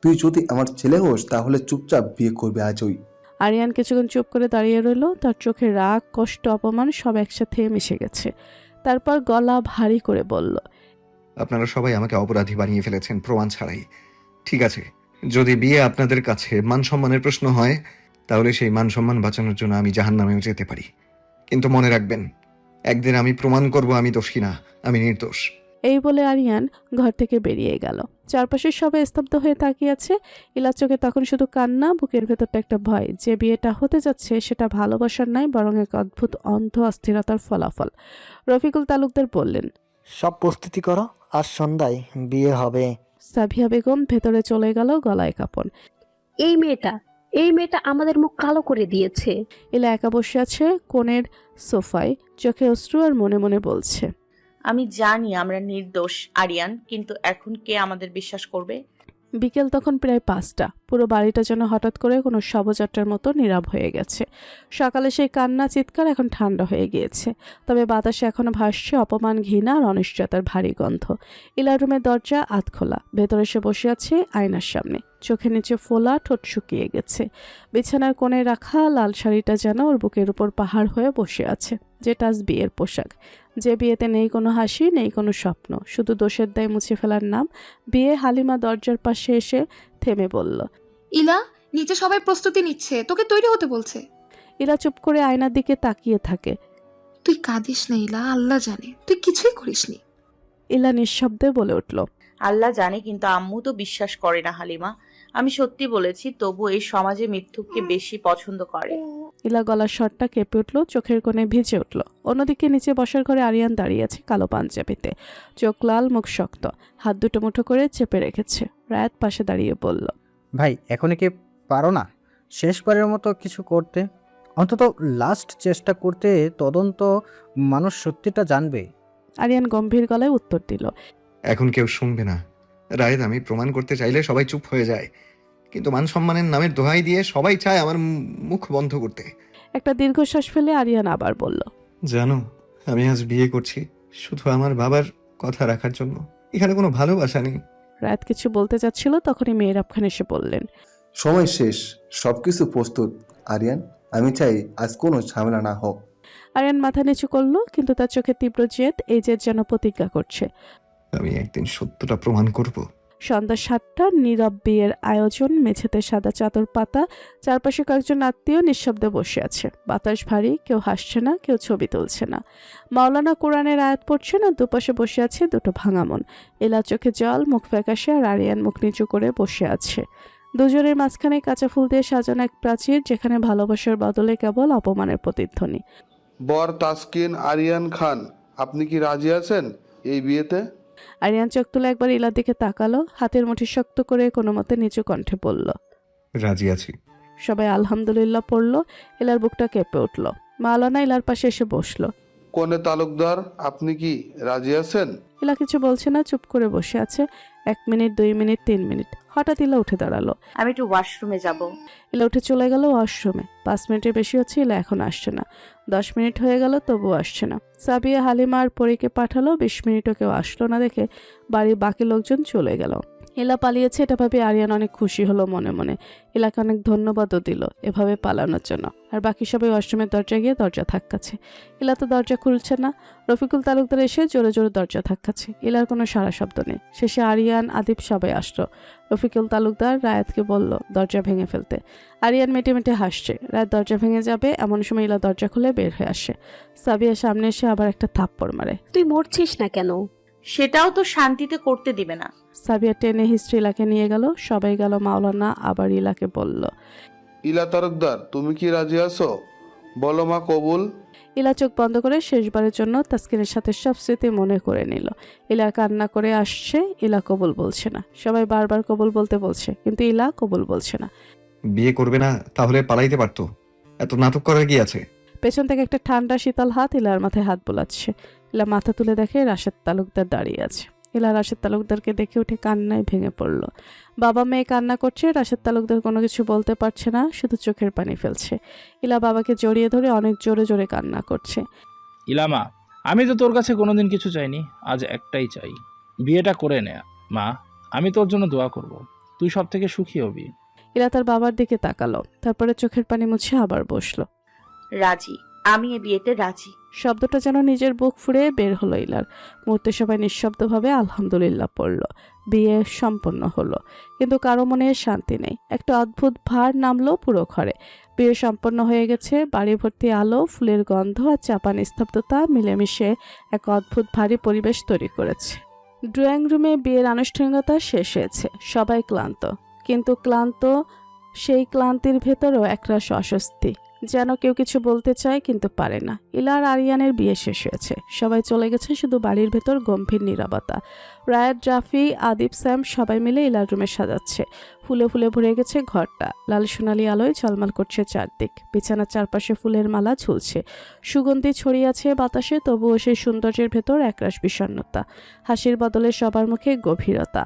তুই যদি আমার ছেলে হোস তাহলে চুপচাপ বিয়ে করবে আজই। আরিয়ান কিছুক্ষণ চুপ করে দাঁড়িয়ে রইল। তার চোখে রাগ, কষ্ট, অপমান সব একসাথে মিশে গেছে। তারপর গলা ভারী করে বলল। আপনারা সবাই আমাকে অপরাধী বানিয়ে ফেলেছেন প্রমাণ ছাড়াই। ঠিক আছে, যদি বিয়ে আপনাদের কাছে মান সম্মানের প্রশ্ন হয় তাহলে সেই মান সম্মান বাঁচানোর জন্য আমি জাহান্নামেও যেতে পারি। কিন্তু মনে রাখবেন, একদিন আমি প্রমাণ করব আমি দোষী না, আমি নির্দোষ। এই বলে আরিয়ান ঘর থেকে বেরিয়ে গেল। চারপাশে সবাই স্তব্ধ হয়ে তাকিয়ে আছে। ইলার চোখে তখন শুধু কান্না, বুকের ভেতরটা একটা ভয় যে বিয়েটা হতে যাচ্ছে সেটা ভালোবাসার নয়, বরং এক অদ্ভুত অন্ধ অস্থিরতার ফলাফল। রফিকুল তালুকদার বললেন। সব প্রস্তুতি করো, আজ সন্ধ্যায় বিয়ে হবে। সাবিহা বেগম ভেতরে চলে গেল, গলায় কাঁপন। এই মেয়েটা আমাদের মুখ কালো করে দিয়েছে। ইলা একা বসে আছে কোণের সোফায়, চোখে অশ্রু আর মনে মনে বলছে। আমি জানি আমরা নির্দোষ আরিয়ান, কিন্তু এখন কে আমাদের বিশ্বাস করবে? বিকেল তখন প্রায় 5টা। পুরো বাড়িটা যেন হঠাৎ করে কোনো শবযাত্রার মতো নীরব হয়ে গেছে। সকালে সেই কান্না চিৎকার এখন ঠান্ডা হয়ে গিয়েছে, তবে বাতাসে এখনো ভাসছে অপমান, ঘৃণা আর অনিশ্চয়তার ভারী গন্ধ। ইলার রুমের দরজা আধ খোলা। ভেতরে সে বসে আছে আয়নার সামনে, চোখের নিচে ফোলা, ঠোঁট শুকিয়ে গেছে। বিছানার কোণে রাখা লাল শাড়িটা যেন ওর বুকের উপর পাহাড় হয়ে বসে আছে, যেটা আজ বিয়ের পোশাক। যে বিয়েতে নেই কোনো হাসি, নেই কোনো স্বপ্ন, শুধু দোষের দায় মুছে ফেলার নাম বিয়ে। হালিমা দরজার পাশে এসে থেমে বলল। ইলা, নিচে সবাই প্রস্তুতি নিচ্ছে, তোকে তৈরি হতে বলছে। ইলা চুপ করে আয়নার দিকে তাকিয়ে থাকে। তুই কাঁদিস না ইলা, আল্লাহ জানে তুই কিছুই করিসনি। ইলা নিঃশব্দে বলে উঠল। আল্লাহ জানে, কিন্তু আম্মু তো বিশ্বাস করে না হালিমা। আমি সত্যি বলেছি, তবু এই সমাজে মৃত্যুকে বেশি পছন্দ করে। ইলা গলার স্বরটা কেঁপে উঠল, চোখের কোণে ভিজে উঠল। অন্যদিকে নিচে বসার ঘরে আরিয়ান দাঁড়িয়ে আছে কালো পাঞ্জাবিতে, চোখ লাল, মুখ শক্ত, হাত দুটো মুঠো করে চেপে রেখেছে। রায়াত পাশে দাঁড়িয়ে বলল। ভাই, এখনই কি পারো না শেষবারের মতো কিছু করতে? অন্তত লাস্ট চেষ্টা করতে, তদন্ত মানুষ সত্যিটা জানবে। আরিয়ান গম্ভীর গলায় উত্তর দিল। এখন কেউ শুনবে না রায়েদ। আমি প্রমাণ করতে চাইলে সবাই চুপ হয়ে যায়, কিন্তু মান সম্মানের নামের দোহাই দিয়ে সবাই চায় আমার মুখ বন্ধ করতে। একটা দীর্ঘশ্বাস ফেলে আরিয়ান আবার বলল। জানো, আমি আজ বিয়ে করছি শুধু আমার বাবার কথা রাখার জন্য। এখানে কোনো ভালোবাসা নেই। রায়াত কিছু বলতে যাচ্ছিল, তখনই মেহরাব খান এসে বললেন। সময় শেষ, সবকিছু প্রস্তুত। আরিয়ান, আমি চাই আজ কোনো ঝামেলা না হোক। আরিয়ান মাথা নিচু করলো, কিন্তু তার চোখে তীব্র জেদ, এই জেদ যেন প্রতিজ্ঞা করছে। আমি একদিন সত্যটা প্রমাণ করব। সন্ধ্যা 7টা, নীরব বিয়ের আয়োজন। মেঝেতে সাদা চাদর পাতা, চারপাশে কয়েকজন আত্মীয় নিঃশব্দে বসে আছে। বাতাস ভারী, কেউ হাসছে না, কেউ ছবি তুলছে না। মাওলানা কোরআনের আয়াত পড়ছেন, আর দুপাশে বসে আছে দুটো ভাঙা মন। এলা চোখে জল, মুখ ফ্যাকাশে, আর আরিয়ান মুখ নিচু করে বসে আছে। দুজনের মাঝখানে কাঁচা ফুল দিয়ে সাজানো এক প্রাচীর, যেখানে ভালোবাসার বদলে কেবল অপমানের প্রতিধ্বনি। বর তাসকিন আরিয়ান খান, আপনি কি রাজি আছেন এই বিয়েতে? আরিয়ান চোখ তুলে একবার ইলার দিকে তাকালো, হাতের মুঠি শক্ত করে কোনো মতে নিচু কণ্ঠে বলল। রাজি আছি। সবাই আলহামদুলিল্লাহ পড়ল। ইলার বুকটা কেঁপে উঠল। মাওলানা ইলার পাশে এসে বসলো। কনে তালুকদার, আপনি কি রাজি আছেন? ইলা কিছু বলছে না, চুপ করে বসে আছে। 1 মিনিট, 2 মিনিট, 3 মিনিট। হঠাৎ ইলা উঠে দাঁড়ালো। আমি একটু ওয়াশরুমে যাব। ইলা উঠে চলে গেল ওয়াশরুমে। 5 মিনিটের বেশি হচ্ছে, ইলা এখন আসছে না। 10 মিনিট হয়ে গেল, তবুও আসছে না। সাবিয়া, হালিমা আর পরীকে পাঠালো। 20 মিনিটও কেউ আসলো না দেখে বাড়ির বাকি লোকজন চলে গেল। ইলা পালিয়েছে এটা ভাবে আরিয়ান অনেক খুশি হলো মনে মনে। ইলাকে অনেক ধন্যবাদও দিল এভাবে পালানোর জন্য। আর বাকি সবাই ওয়াশরুমের দরজা গিয়ে দরজা ধাক্কাচ্ছে। ইলা তো দরজা খুলছে না। রফিকুল তালুকদার এসে জোরে জোরে দরজা ধাক্কাচ্ছে। ইলার কোনো সারা শব্দ নেই। শেষে আরিয়ান, আদিব সবাই আসলো। রফিকুল তালুকদার রায়াতকে বলল দরজা ভেঙে ফেলতে। আরিয়ান মেটে মেটে হাসছে। রায়াত দরজা ভেঙে যাবে এমন সময় ইলা দরজা খুলে বের হয়ে আসে। সাবিয়া সামনে এসে আবার একটা থাপ্পড় মারে। তুই মরছিস না কেন? সেটাও তো শান্তিতে করতে দিবে না। সাবিয়া টেনে হিস্ট্রি ইলাকে নিয়ে গেল। সবাই গেল। মাওলানা আবার ইলাকে বলল, ইলা তালুকদার, তুমি কি রাজি আছো? বলো মা, কবুল? ইলা চোখ বন্ধ করে শেষবারের জন্য তাসকিনের সাথে সব স্মৃতি মনে করে নিল। ইলা কান্না করে আসছে। ইলা কবুল বলছে না। সবাই বারবার কবুল বলতে বলছে, কিন্তু ইলা কবুল বলছে না। বিয়ে করবে না তাহলে পালাইতে পারতো, এত নাটক করার কি আছে? পেছন থেকে একটা ঠান্ডা শীতল হাত ইলার মাথায় হাত বোলাচ্ছে। ইলা মাথা তুলে দেখে রাশেদ তালুকদার দাঁড়িয়ে আছে। ইলা রাশেদ তালুকদারকে দেখে উঠে কান্নায় ভেঙে পড়ল। বাবা মেয়ে কান্না করছে। রাশেদ তালুকদার কোনো কিছু বলতে পারছে না, শুধু চোখের পানি ফেলছে। ইলা বাবাকে জড়িয়ে ধরে অনেক জোরে জোরে কান্না করছে। ইলামা, আমি তো তোর কাছে কোনোদিন কিছু চাইনি, আজ একটাই চাই, বিয়েটা করে নে। মা, আমি তোর জন্য দোয়া করব, তুই সব থেকে সুখী হবি। ইলা তার বাবার দিকে তাকালো, তারপরে চোখের পানি মুছে আবার বসলো। রাজি, আমি এ বিয়েতে রাজি। শব্দটা যেন নিজের বুক ফুঁড়ে বের হলো ইলার। মুহূর্তে সবাই নিঃশব্দভাবে আলহামদুলিল্লাহ পড়ল। বিয়ে সম্পন্ন হলো, কিন্তু কারো মনে শান্তি নেই। একটা অদ্ভুত ভার নামলো পুরো ঘরে। বিয়ে সম্পন্ন হয়ে গেছে। বাড়ি ভর্তি আলো, ফুলের গন্ধ আর চাপা নিস্তব্ধতা মিলেমিশে এক অদ্ভুত ভারী পরিবেশ তৈরি করেছে। ড্রয়িং রুমে বিয়ের আনুষ্ঠানিকতা শেষ হয়েছে। সবাই ক্লান্ত, কিন্তু সেই ক্লান্তির ভেতরেও একরাশ অস্বস্তি, যেন কেউ কিছু বলতে চায় কিন্তু পারে না। ইলা আর আরিয়ানের বিয়ে শেষ হয়েছে। সবাই চলে গেছে, শুধু বাড়ির ভেতর গম্ভীর নীরবতা। রায়াত, রাফি, আদিব, স্যাম সবাই মিলে ইলার রুমে সাজাচ্ছে। ফুলে ফুলে ভরে গেছে ঘরটা। লাল সোনালি আলোয় ঝলমল করছে চারদিক। বিছানার চারপাশে ফুলের মালা ঝুলছে। সুগন্ধি ছড়িয়ে আছে বাতাসে, তবুও সেই সৌন্দর্যের ভেতর একরাশ বিষণ্ণতা। হাসির বদলে সবার মুখে গভীরতা।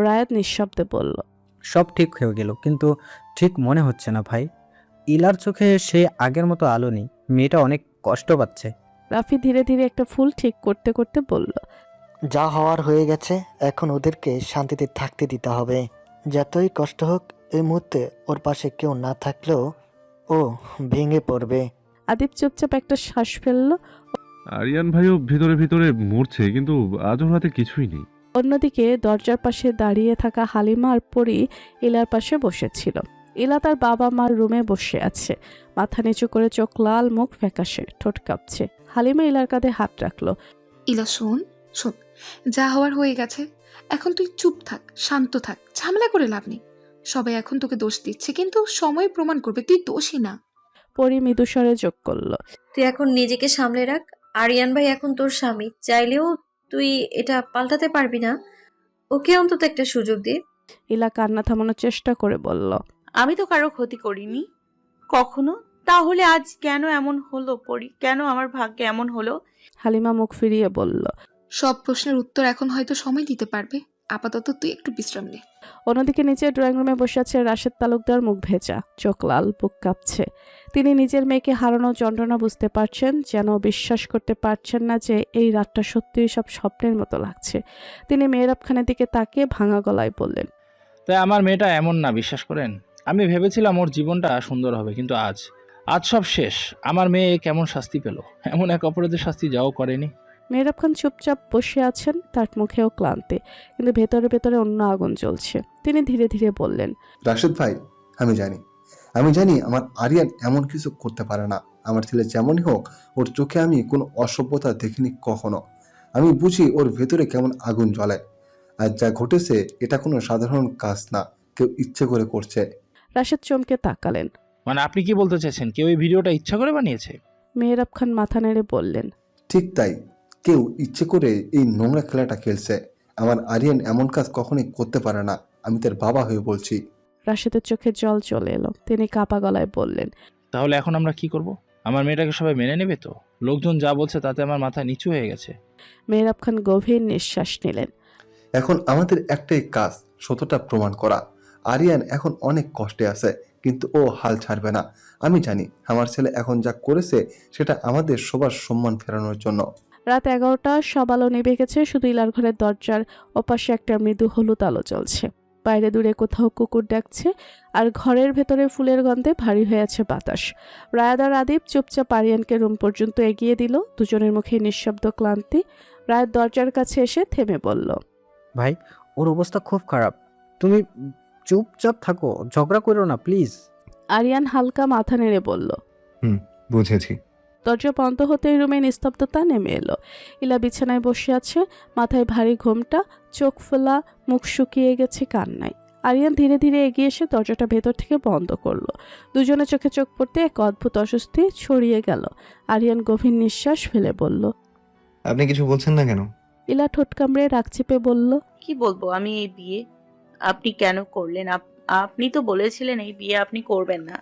রায়াত নিঃশব্দে বলল, সব ঠিক হয়ে গেল, কিন্তু ঠিক মনে হচ্ছে না ভাই। ইলার চোখে সে আগের মতো আলো নেই। মেয়েটা অনেক কষ্ট পাচ্ছে। রাফি ধীরে ধীরে একটা ফুল ঠিক করতে করতে বলল, যা হওয়ার হয়ে গেছে, এখন ওদেরকে শান্তিতে থাকতে দিতে হবে। যতই কষ্ট হোক, এই মুহূর্তে ওর পাশে কেউ না থাকলেও ও ভেঙে পড়বে। আদিব চুপচাপ একটা শ্বাস ফেলল। আরিয়ান ভাইও ভিতরে ভিতরে মরছে, কিন্তু আজ ওর হাতে কিছুই নেই। অন্যদিকে দরজার পাশে দাঁড়িয়ে থাকা হালিমা আর পরি ইলার পাশে বসেছিল। ইলা তার বাবা মার রুমে বসে আছে। মাথা নিচু করে, চোখ লাল, মুখ ফ্যাকাশে, ঠোঁট কাঁপছে। হালিমা ইলার কাঁধে হাত রাখলো। ইলা শোন, যা হওয়ার হয়ে গেছে। এখন তুই চুপ থাক, শান্ত থাক, ঝামেলা করে লাভ নেই। সবাই এখন তোকে দোষ দিচ্ছে, কিন্তু সময় প্রমাণ করবে তুই দোষী না। পরি মৃদুস্বরে যোগ করলো, তুই এখন নিজেকে সামলে রাখ। আরিয়ান ভাই এখন তোর স্বামী, চাইলেও তুই এটা পাল্টাতে পারবি না। ওকে অন্তত একটা সুযোগ দে। ইলা কান্না থামানোর চেষ্টা করে বলল, আমি তো কারো ক্ষতি করিনি কখনো, তাহলে আজ কেন এমন হলো পরি? কেন আমার ভাগ্যে এমন হলো? হালিমা মুখ ফিরিয়ে বলল, সব প্রশ্নের উত্তর এখন হয়তো সময় দিতে পারবে, আপাতত তুই একটু বিশ্রাম নে। অন্যদিকে নিচে ড্রয়িং রুমে বসে আছে রাশেদ তালুকদার, মুখ ভেজা, চোখ লাল, বুক কাঁপছে। তিনি নিজের মেয়েকে হারানোর যন্ত্রণা বুঝতে পারছেন, যেন বিশ্বাস করতে পারছেন না যে এই রাতটা সত্যিই সব স্বপ্নের মতো লাগছে। তিনি মেহরাব খানের দিকে তাকিয়ে ভাঙা গলায় বললেন, তাই আমার মেয়েটা এমন না, বিশ্বাস করেন। আমি ভেবেছিলাম ওর জীবনটা সুন্দর হবে, কিন্তু আজ সব শেষ। আমার মেয়ে কেমন শাস্তি পেল, এমন এক অপরাধের শাস্তি যাও করেনি। মেহরাব খান চুপচাপ বসে আছেন, তার মুখেও ক্লান্তি, কিন্তু ভেতরে ভেতরে অন্য আগুন জ্বলছে। তিনি ধীরে ধীরে বললেন, রাশেদ ভাই, আমি জানি আমার আরিয়ান এমন কিছু করতে পারে না। আমার ছেলে যেমনই হোক, ওর চোখে আমি কোনো অসভ্যতা দেখিনি কখনো। আমি বুঝি ওর ভেতরে কেমন আগুন জ্বলে। আর যা ঘটেছে এটা কোনো সাধারণ কাজ না, কেউ ইচ্ছে করে করছে। রাশেদ চমকে তাকালেন। মানে আপনি কি বলতে চাইছেন কেউ এই ভিডিওটা ইচ্ছা করে বানিয়েছে? মেহরাব খান মাথা নেড়ে বললেন, ঠিক তাই, কেউ ইচ্ছে করে এই নোংরা খেলাটা খেলছে। আমার আরিয়ান এমন কাজ কখনোই করতে পারে না, আমি তার বাবা হয়ে বলছি। রাশেদের চোখে জল চলে এলো। তিনি কাপা গলায় বললেন, তাহলে এখন আমরা কি করব? আমার মেয়েটাকে সবাই মেনে নেবে তো? লোকজন যা বলছে তাতে আমার মাথা নিচু হয়ে গেছে। মেহরাব খান গভীর নিঃশ্বাস নিলেন। এখন আমাদের একটাই কাজ, সত্যটা প্রমাণ করা। আরিয়ান এখন অনেক কষ্টে আছে, কিন্তু ও হাল ছাড়বে না। আমি জানি আমার ছেলে এখন যা করেছে সেটা আমাদের সবার সম্মান ফেরানোর জন্য। রাত 11টা, সব আলো নিভে গেছে। শুধু ইলার ঘরের দরজার ওপাশে একটা মৃদু হলুদ আলো জ্বলছে। বাইরে দূরে কোথাও কুকুর ডাকছে, আর ঘরের ভেতরে ফুলের গন্ধে ভারী হয়ে আছে বাতাস। রায়াদ আর আদিব চুপচাপ আরিয়ানকে রুম পর্যন্ত এগিয়ে দিল। দুজনের মুখে নিঃশব্দ ক্লান্তি। রায়াদ দরজার কাছে এসে থেমে বলল, ভাই, ওর অবস্থা খুব খারাপ। তুমি চুপচাপ থাকো, ঝগড়া করো না প্লিজ। আরিয়ান হালকা মাথা নেড়ে বলল। বুঝেছি। দরজা বন্ধ হতেই রুমে নিস্তব্ধতা নেমে এলো। ইলা বিছানায় বসে আছে, মাথায় ভারী ঘোমটা, চোখ ফোলা, মুখ শুকিয়ে গেছে কান্নায়। আরিয়ান ধীরে ধীরে এগিয়ে এসে দরজাটা ভেতর থেকে বন্ধ করলো। দুজনে চোখে চোখ পড়তে এক অদ্ভুত অস্বস্তি ছড়িয়ে গেল। আরিয়ান গভীর নিঃশ্বাস ফেলে বলল, আপনি কিছু বলছেন না কেন? ইলা ঠোঁট কামড়ে রাগ চেপে বলল, কি বলবো আমি? এই বিয়ে আপনি কেন করলেন? আপনি তো বলেছিলেন এই বিয়ে আপনি করবেন না।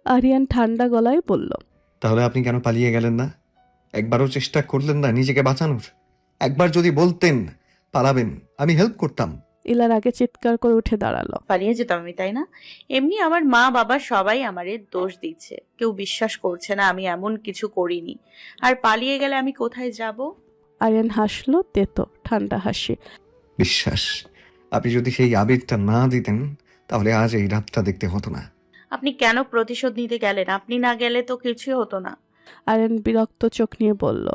আরিয়ান ঠান্ডা গলায় বলল, তাহলে আপনি কেন পালিয়ে গেলেন না? একবারও চেষ্টা করলেন না নিজেকে বাঁচানোর? একবার যদি বলতেন পালাবেন, আমি হেল্প করতাম। ইলার আগে চিৎকার করে উঠে দাঁড়ালো। পালিয়ে যেতাম আমি, তাই না? এমনি আমার মা বাবা সবাই আমারে দোষ দিচ্ছে, কেউ বিশ্বাস করছে না আমি এমন কিছু করিনি। আর পালিয়ে গেলে আমি কোথায় যাব? আরিয়ান হাসলো, তেতো ঠান্ডা হাসি। বিশ্বাস? আপনি যদি সেই আবেগটা না দিতেন তাহলে আজ এই রাতটা দেখতে হতো না। আপনি কেন প্রতিশোধ নিতে গেলেন? আপনি না গেলে তো কিছুই হতো না। আরিয়ান বিরক্ত চোখ নিয়ে বলল,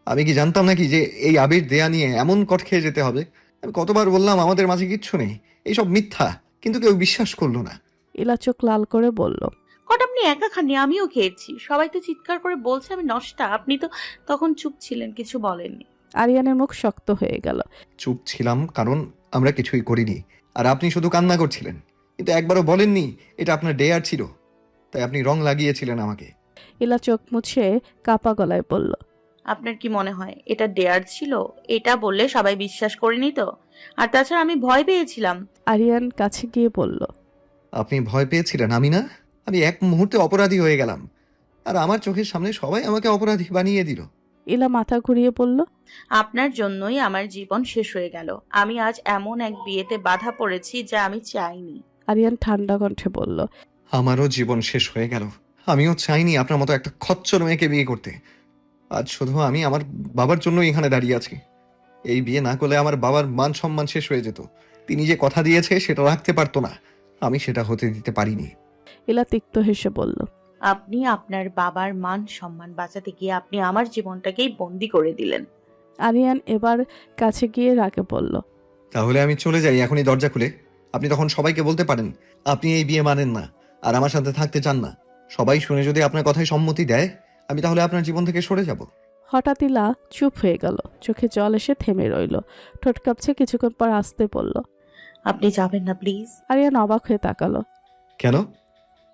আমি কি জানতাম নাকি যে এই আবির দেয়া নিয়ে এমন কট খেয়ে যেতে হবে? আমি কতবার বললাম আমাদের মাঝে কিচ্ছু নেই, এইসব মিথ্যা, কিন্তু কেউ বিশ্বাস করলো না। ইলা চোখ লাল করে বলল, কট আপনি একা খাননি, আমিও খেয়েছি। সবাই তো চিৎকার করে বলছে আমি নষ্টা, আপনি তো তখন চুপ ছিলেন, কিছু বলেননি। আরিয়ানের মুখ শক্ত হয়ে গেল। চুপ ছিলাম কারণ আমরা কিছুই করিনি, আর আপনি শুধু কান্না করছিলেন, কিন্তু একবারও বলেননি এটা আপনার ডেয়ার ছিল, তাই আপনি রং লাগিয়েছিলেন আমাকে। ইলা চোখ মুছে কাপা গলায় বলল, আপনার কি মনে হয় এটা ডেয়ার ছিল? এটা বললে সবাই বিশ্বাস করেনি তো? আর তাছাড়া আমি ভয় পেয়েছিলাম। আরিয়ান কাছে গিয়ে বলল, আপনি ভয় পেয়েছিলেন, আমি না? আমি এক মুহূর্তে অপরাধী হয়ে গেলাম, আর আমার চোখের সামনে সবাই আমাকে অপরাধী বানিয়ে দিল। ইলা মাথা ঘুরিয়ে বলল, আপনার জন্যই আমার জীবন শেষ হয়ে গেল। আমি আজ এমন এক বিয়েতে বাধা পড়েছি যা আমি চাইনি। আরিয়ান ঠান্ডা কণ্ঠে বলল, আমারও জীবন শেষ হয়ে গেল। আমিও চাইনি আপনার মতো একটা খচ্চর মেয়েকে বিয়ে করতে। আজ শুধু আমি আমার বাবার জন্য এখানে দাঁড়িয়ে আছি। এই বিয়ে না করলে আমার বাবার মান সম্মান শেষ হয়ে যেত। তিনি যে কথা দিয়েছে সেটা রাখতে পারতো না, আমি সেটা হতে দিতে পারিনি। ইলা তিক্ত হেসে বলল, আপনি আপনার বাবার মান সম্মান বাঁচাতে গিয়ে আপনি আমার জীবনটাকেই বন্দি করে দিলেন। আরিয়ান এবার কাছে গিয়ে রাগে বলল, তাহলে আমি চলে যাই এখনই, দরজা খুলে। আপনি তখন সবাইকে বলতে পারেন আপনি এই বিয়ে মানেন না আর আমার সাথে থাকতে চান না। সবাই শুনে যদি আপনার কথায় সম্মতি দেয়, আমি তাহলে আপনার জীবন থেকে সরে যাব। হঠাৎ ইলা চুপ হয়ে গেল। চোখে জল এসে থেমে রইল। ঠোঁট কাঁপছে। কিছুক্ষণ পর আসতে বলল, আপনি যাবেন না প্লিজ? আরিয়ান অবাক হয়ে তাকালো। কেন?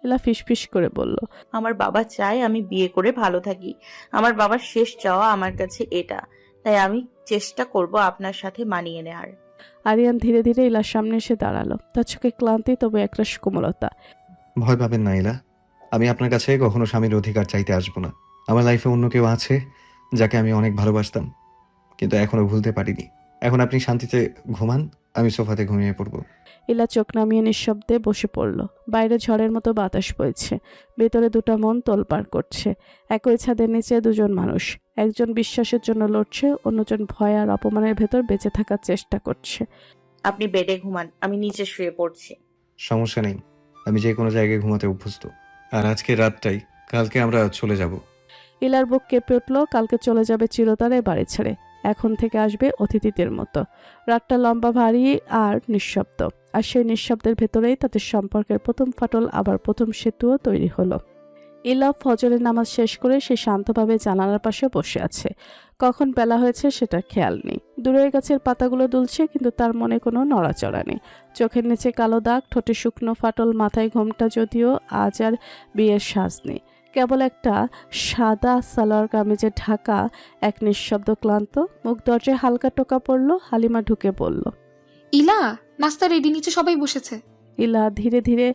ইলা ফিসফিস করে বলল, আমার বাবা চায় আমি বিয়ে করে ভালো থাকি। আমার বাবার শেষ চাওয়া আমার কাছে এটা, তাই আমি চেষ্টা করব আপনার সাথে মানিয়ে নেওয়ার। আরিয়ান ধীরে ধীরে ইলার সামনে এসে দাঁড়ালো। তার চোখে ক্লান্তি, তবে একরাশ কোমলতা। ভয় পাবেন না ইলা, আমি আপনার কাছে কখনো স্বামীর অধিকার চাইতে আসবো না। আমার লাইফে অন্য কেউ আছে যাকে আমি অনেক ভালোবাসতাম, কিন্তু এখনো ভুলতে পারিনি। এখন আপনি শান্তিতে ঘুমান, আমি সোফাতে ঘুমিয়ে পড়বো। ইলা চোখ নামিয়ে নিঃশব্দে বসে পড়ল। বাইরে ঝড়ের মতো বাতাস বইছে। ভেতরে দুটো মন তোলপাড় করছে। একই ছাদের নিচে দুজন মানুষ। একজন বিশ্বাসের জন্য লড়ছে, অন্যজন ভয় আর অপমানের ভেতর বেঁচে থাকার চেষ্টা করছে। আপনি বেডে ঘুমান, আমি নিচে শুয়ে পড়ছি। সমস্যা নেই, আমি যে কোনো জায়গায় ঘুমাতে অভ্যস্ত। আর আজকে রাতটাই, কালকে আমরা চলে যাব। ইলার বুক কেঁপে উঠল। কালকে চলে যাবে চিরতরে বাড়ি ছেড়ে। এখন থেকে আসবে অতিথিদের মতো। রাতটা লম্বা, ভারী আর নিঃশব্দ। আর সেই নিঃশব্দের ভেতরেই তাদের সম্পর্কের প্রথম ফাটল, আবার প্রথম সেতুও তৈরি হলো। ইলা ফজরের নামাজ শেষ করে সে শান্তভাবে জানালার পাশে বসে আছে। কখন বেলা হয়েছে সেটা খেয়াল নেই। দূরের গাছের পাতাগুলো দুলছে, কিন্তু তার মনে কোনো নড়াচড়া নেই। চোখের নিচে কালো দাগ, ঠোঁটে শুকনো ফাটল, মাথায় ঘোমটা, যদিও আজ আর বিয়ের সাজ নেই। কেবল একটা সাদা সালোয়ার কামিজে ঢাকা এক নিঃশব্দ ক্লান্ত মুখ। দরজায় হালকা টোকা পড়ল। হালিমা ঢুকে বলল, ইলা, নাস্তা রেডি, নিচে সবাই বসেছে। ইলা ধীরে ধীরে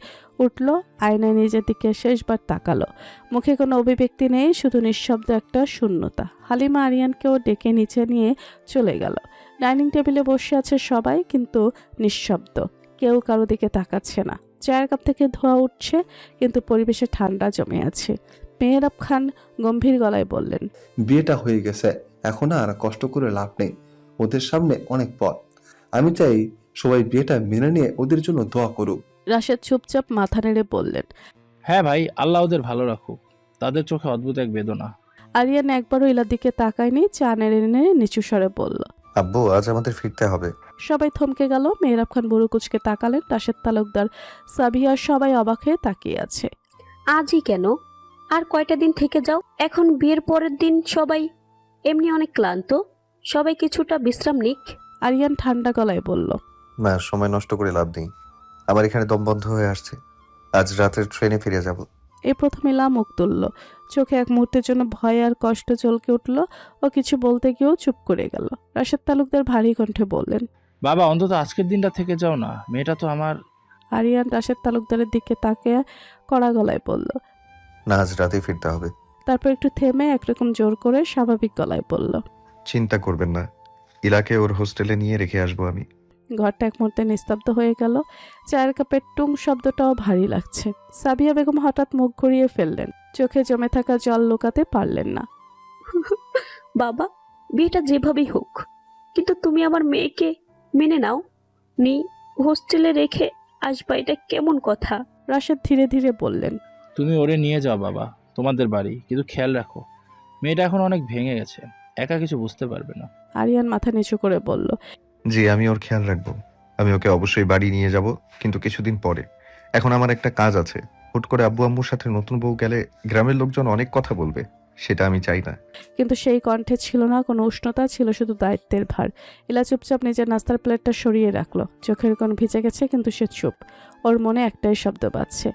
উঠল, আয়নায় নিজের দিকে শেষবার তাকালো। মুখে কোনো অভিব্যক্তি নেই, শুধু নিঃশব্দ একটা শূন্যতা। হালিমা আরিয়ানকেও ডেকে নিচে নিয়ে চলে গেল। ডাইনিং টেবিলে বসে আছে সবাই, কিন্তু নিঃশব্দ, কেউ কারো দিকে তাকাচ্ছে না। চায়ের কাপ থেকে ধোঁয়া উঠছে, কিন্তু পরিবেশে ঠান্ডা জমে আছে। মেহরাব খান গম্ভীর গলায় বললেন, বিয়েটা হয়ে গেছে, এখন আর কষ্ট করে লাভ নেই। ওদের সামনে অনেক পথ। আমি চাই সবাই বিয়েটা মেনে নিয়ে ওদের জন্য দোয়া করুক। রাশেদ চুপচাপ মাথা নেড়ে বললেন, হ্যাঁ ভাই, আল্লাহ ওদের ভালো রাখুক। তাদের চোখে অদ্ভুত এক বেদনা। আরিয়ান একবারও ইলার দিকে তাকায়নি, চা নেড়ে নেড়ে নিচু স্বরে বলল, আব্বু আজ আমাদের ফিরতে হবে। সবাই থমকে গেল। মেহরাব খান বুড়ো কুচকে তাকালেন। রাশেদ তালুকদার, সাবিয়া সবাই অবাক হয়ে তাকিয়ে আছে। আজই কেন? আর কয়টা দিন থেকে যাও। এখন বিয়ের পরের দিন সবাই এমনি অনেক ক্লান্ত, সবাই কিছুটা বিশ্রাম নিক। আরিয়ান ঠান্ডা গলায় বলল, না, সময় নষ্ট করে লাভ নেই। আমার এখানে দম বন্ধ হয়ে আসছে। আজ রাতের ট্রেনে ফিরে যাব। এই প্রথম ইলা মুখ তুলল। চোখে এক মুহূর্তের জন্য ভয় আর কষ্ট চলকে উঠল। ও কিছু বলতে গিয়েও চুপ করে গেল। রাশেদ তালুকদার ভারী কণ্ঠে বললেন, বাবা, অন্তত আজকের দিনটা থেকে যাও না, মেয়েটা তো আমার। আরিয়ান রাশেদ তালুকদারের দিকে তাকিয়ে কড়া গলায় বলল, না, আজ রাতেই ফিরতে হবে। তারপর একটু থেমে একরকম জোর করে স্বাভাবিক গলায় বলল, চিন্তা করবেন না, ইলাকে ওর হোস্টেলে নিয়ে রেখে আসবো আমি। ঘরটা এক মুহূর্তে নিস্তব্ধ হয়ে গেল। চায়ের কাপের টুং শব্দটাও ভারী লাগছে। সাবিয়া বেগম হঠাৎ মুখ ঘুরিয়ে ফেললেন। চোখে জমে থাকা জল লুকাতে পারলেন না। বাবা, বিয়েটা যেভাবেই হোক, কিন্তু তুমি আমার মেয়েকে মেনে নাও নি, হোস্টেলে রেখে আসবা, এটা কেমন কথা? রাশেদ ধীরে ধীরে বললেন, তুমি ওরে নিয়ে যাও বাবা, তোমাদের বাড়ি, কিন্তু খেয়াল রাখো, মেয়েটা এখন অনেক ভেঙে গেছে, একা কিছু বুঝতে পারবে না। আরিয়ান মাথা নিচু করে বলল, জি, আমি ওর খেয়াল রাখবো। আমি ওকে অবশ্যই বাড়ি নিয়ে যাব, কিন্তু কিছুদিন পরে। এখন আমার একটা কাজ আছে। হুট করে আব্বু আম্মুর সাথে নতুন বউ গেলে গ্রামের লোকজন অনেক কথা বলবে, সেটা আমি চাই না। কিন্তু সেই কণ্ঠে ছিল না কোনো উষ্ণতা, ছিল শুধু দায়িত্বের ভার। ইলা চুপচাপ নিজের নাস্তার প্লেটটা সরিয়ে রাখলো। চোখের কোণ ভিজে গেছে, কিন্তু সে চুপ। ওর মনে একটাই শব্দ বাজছে,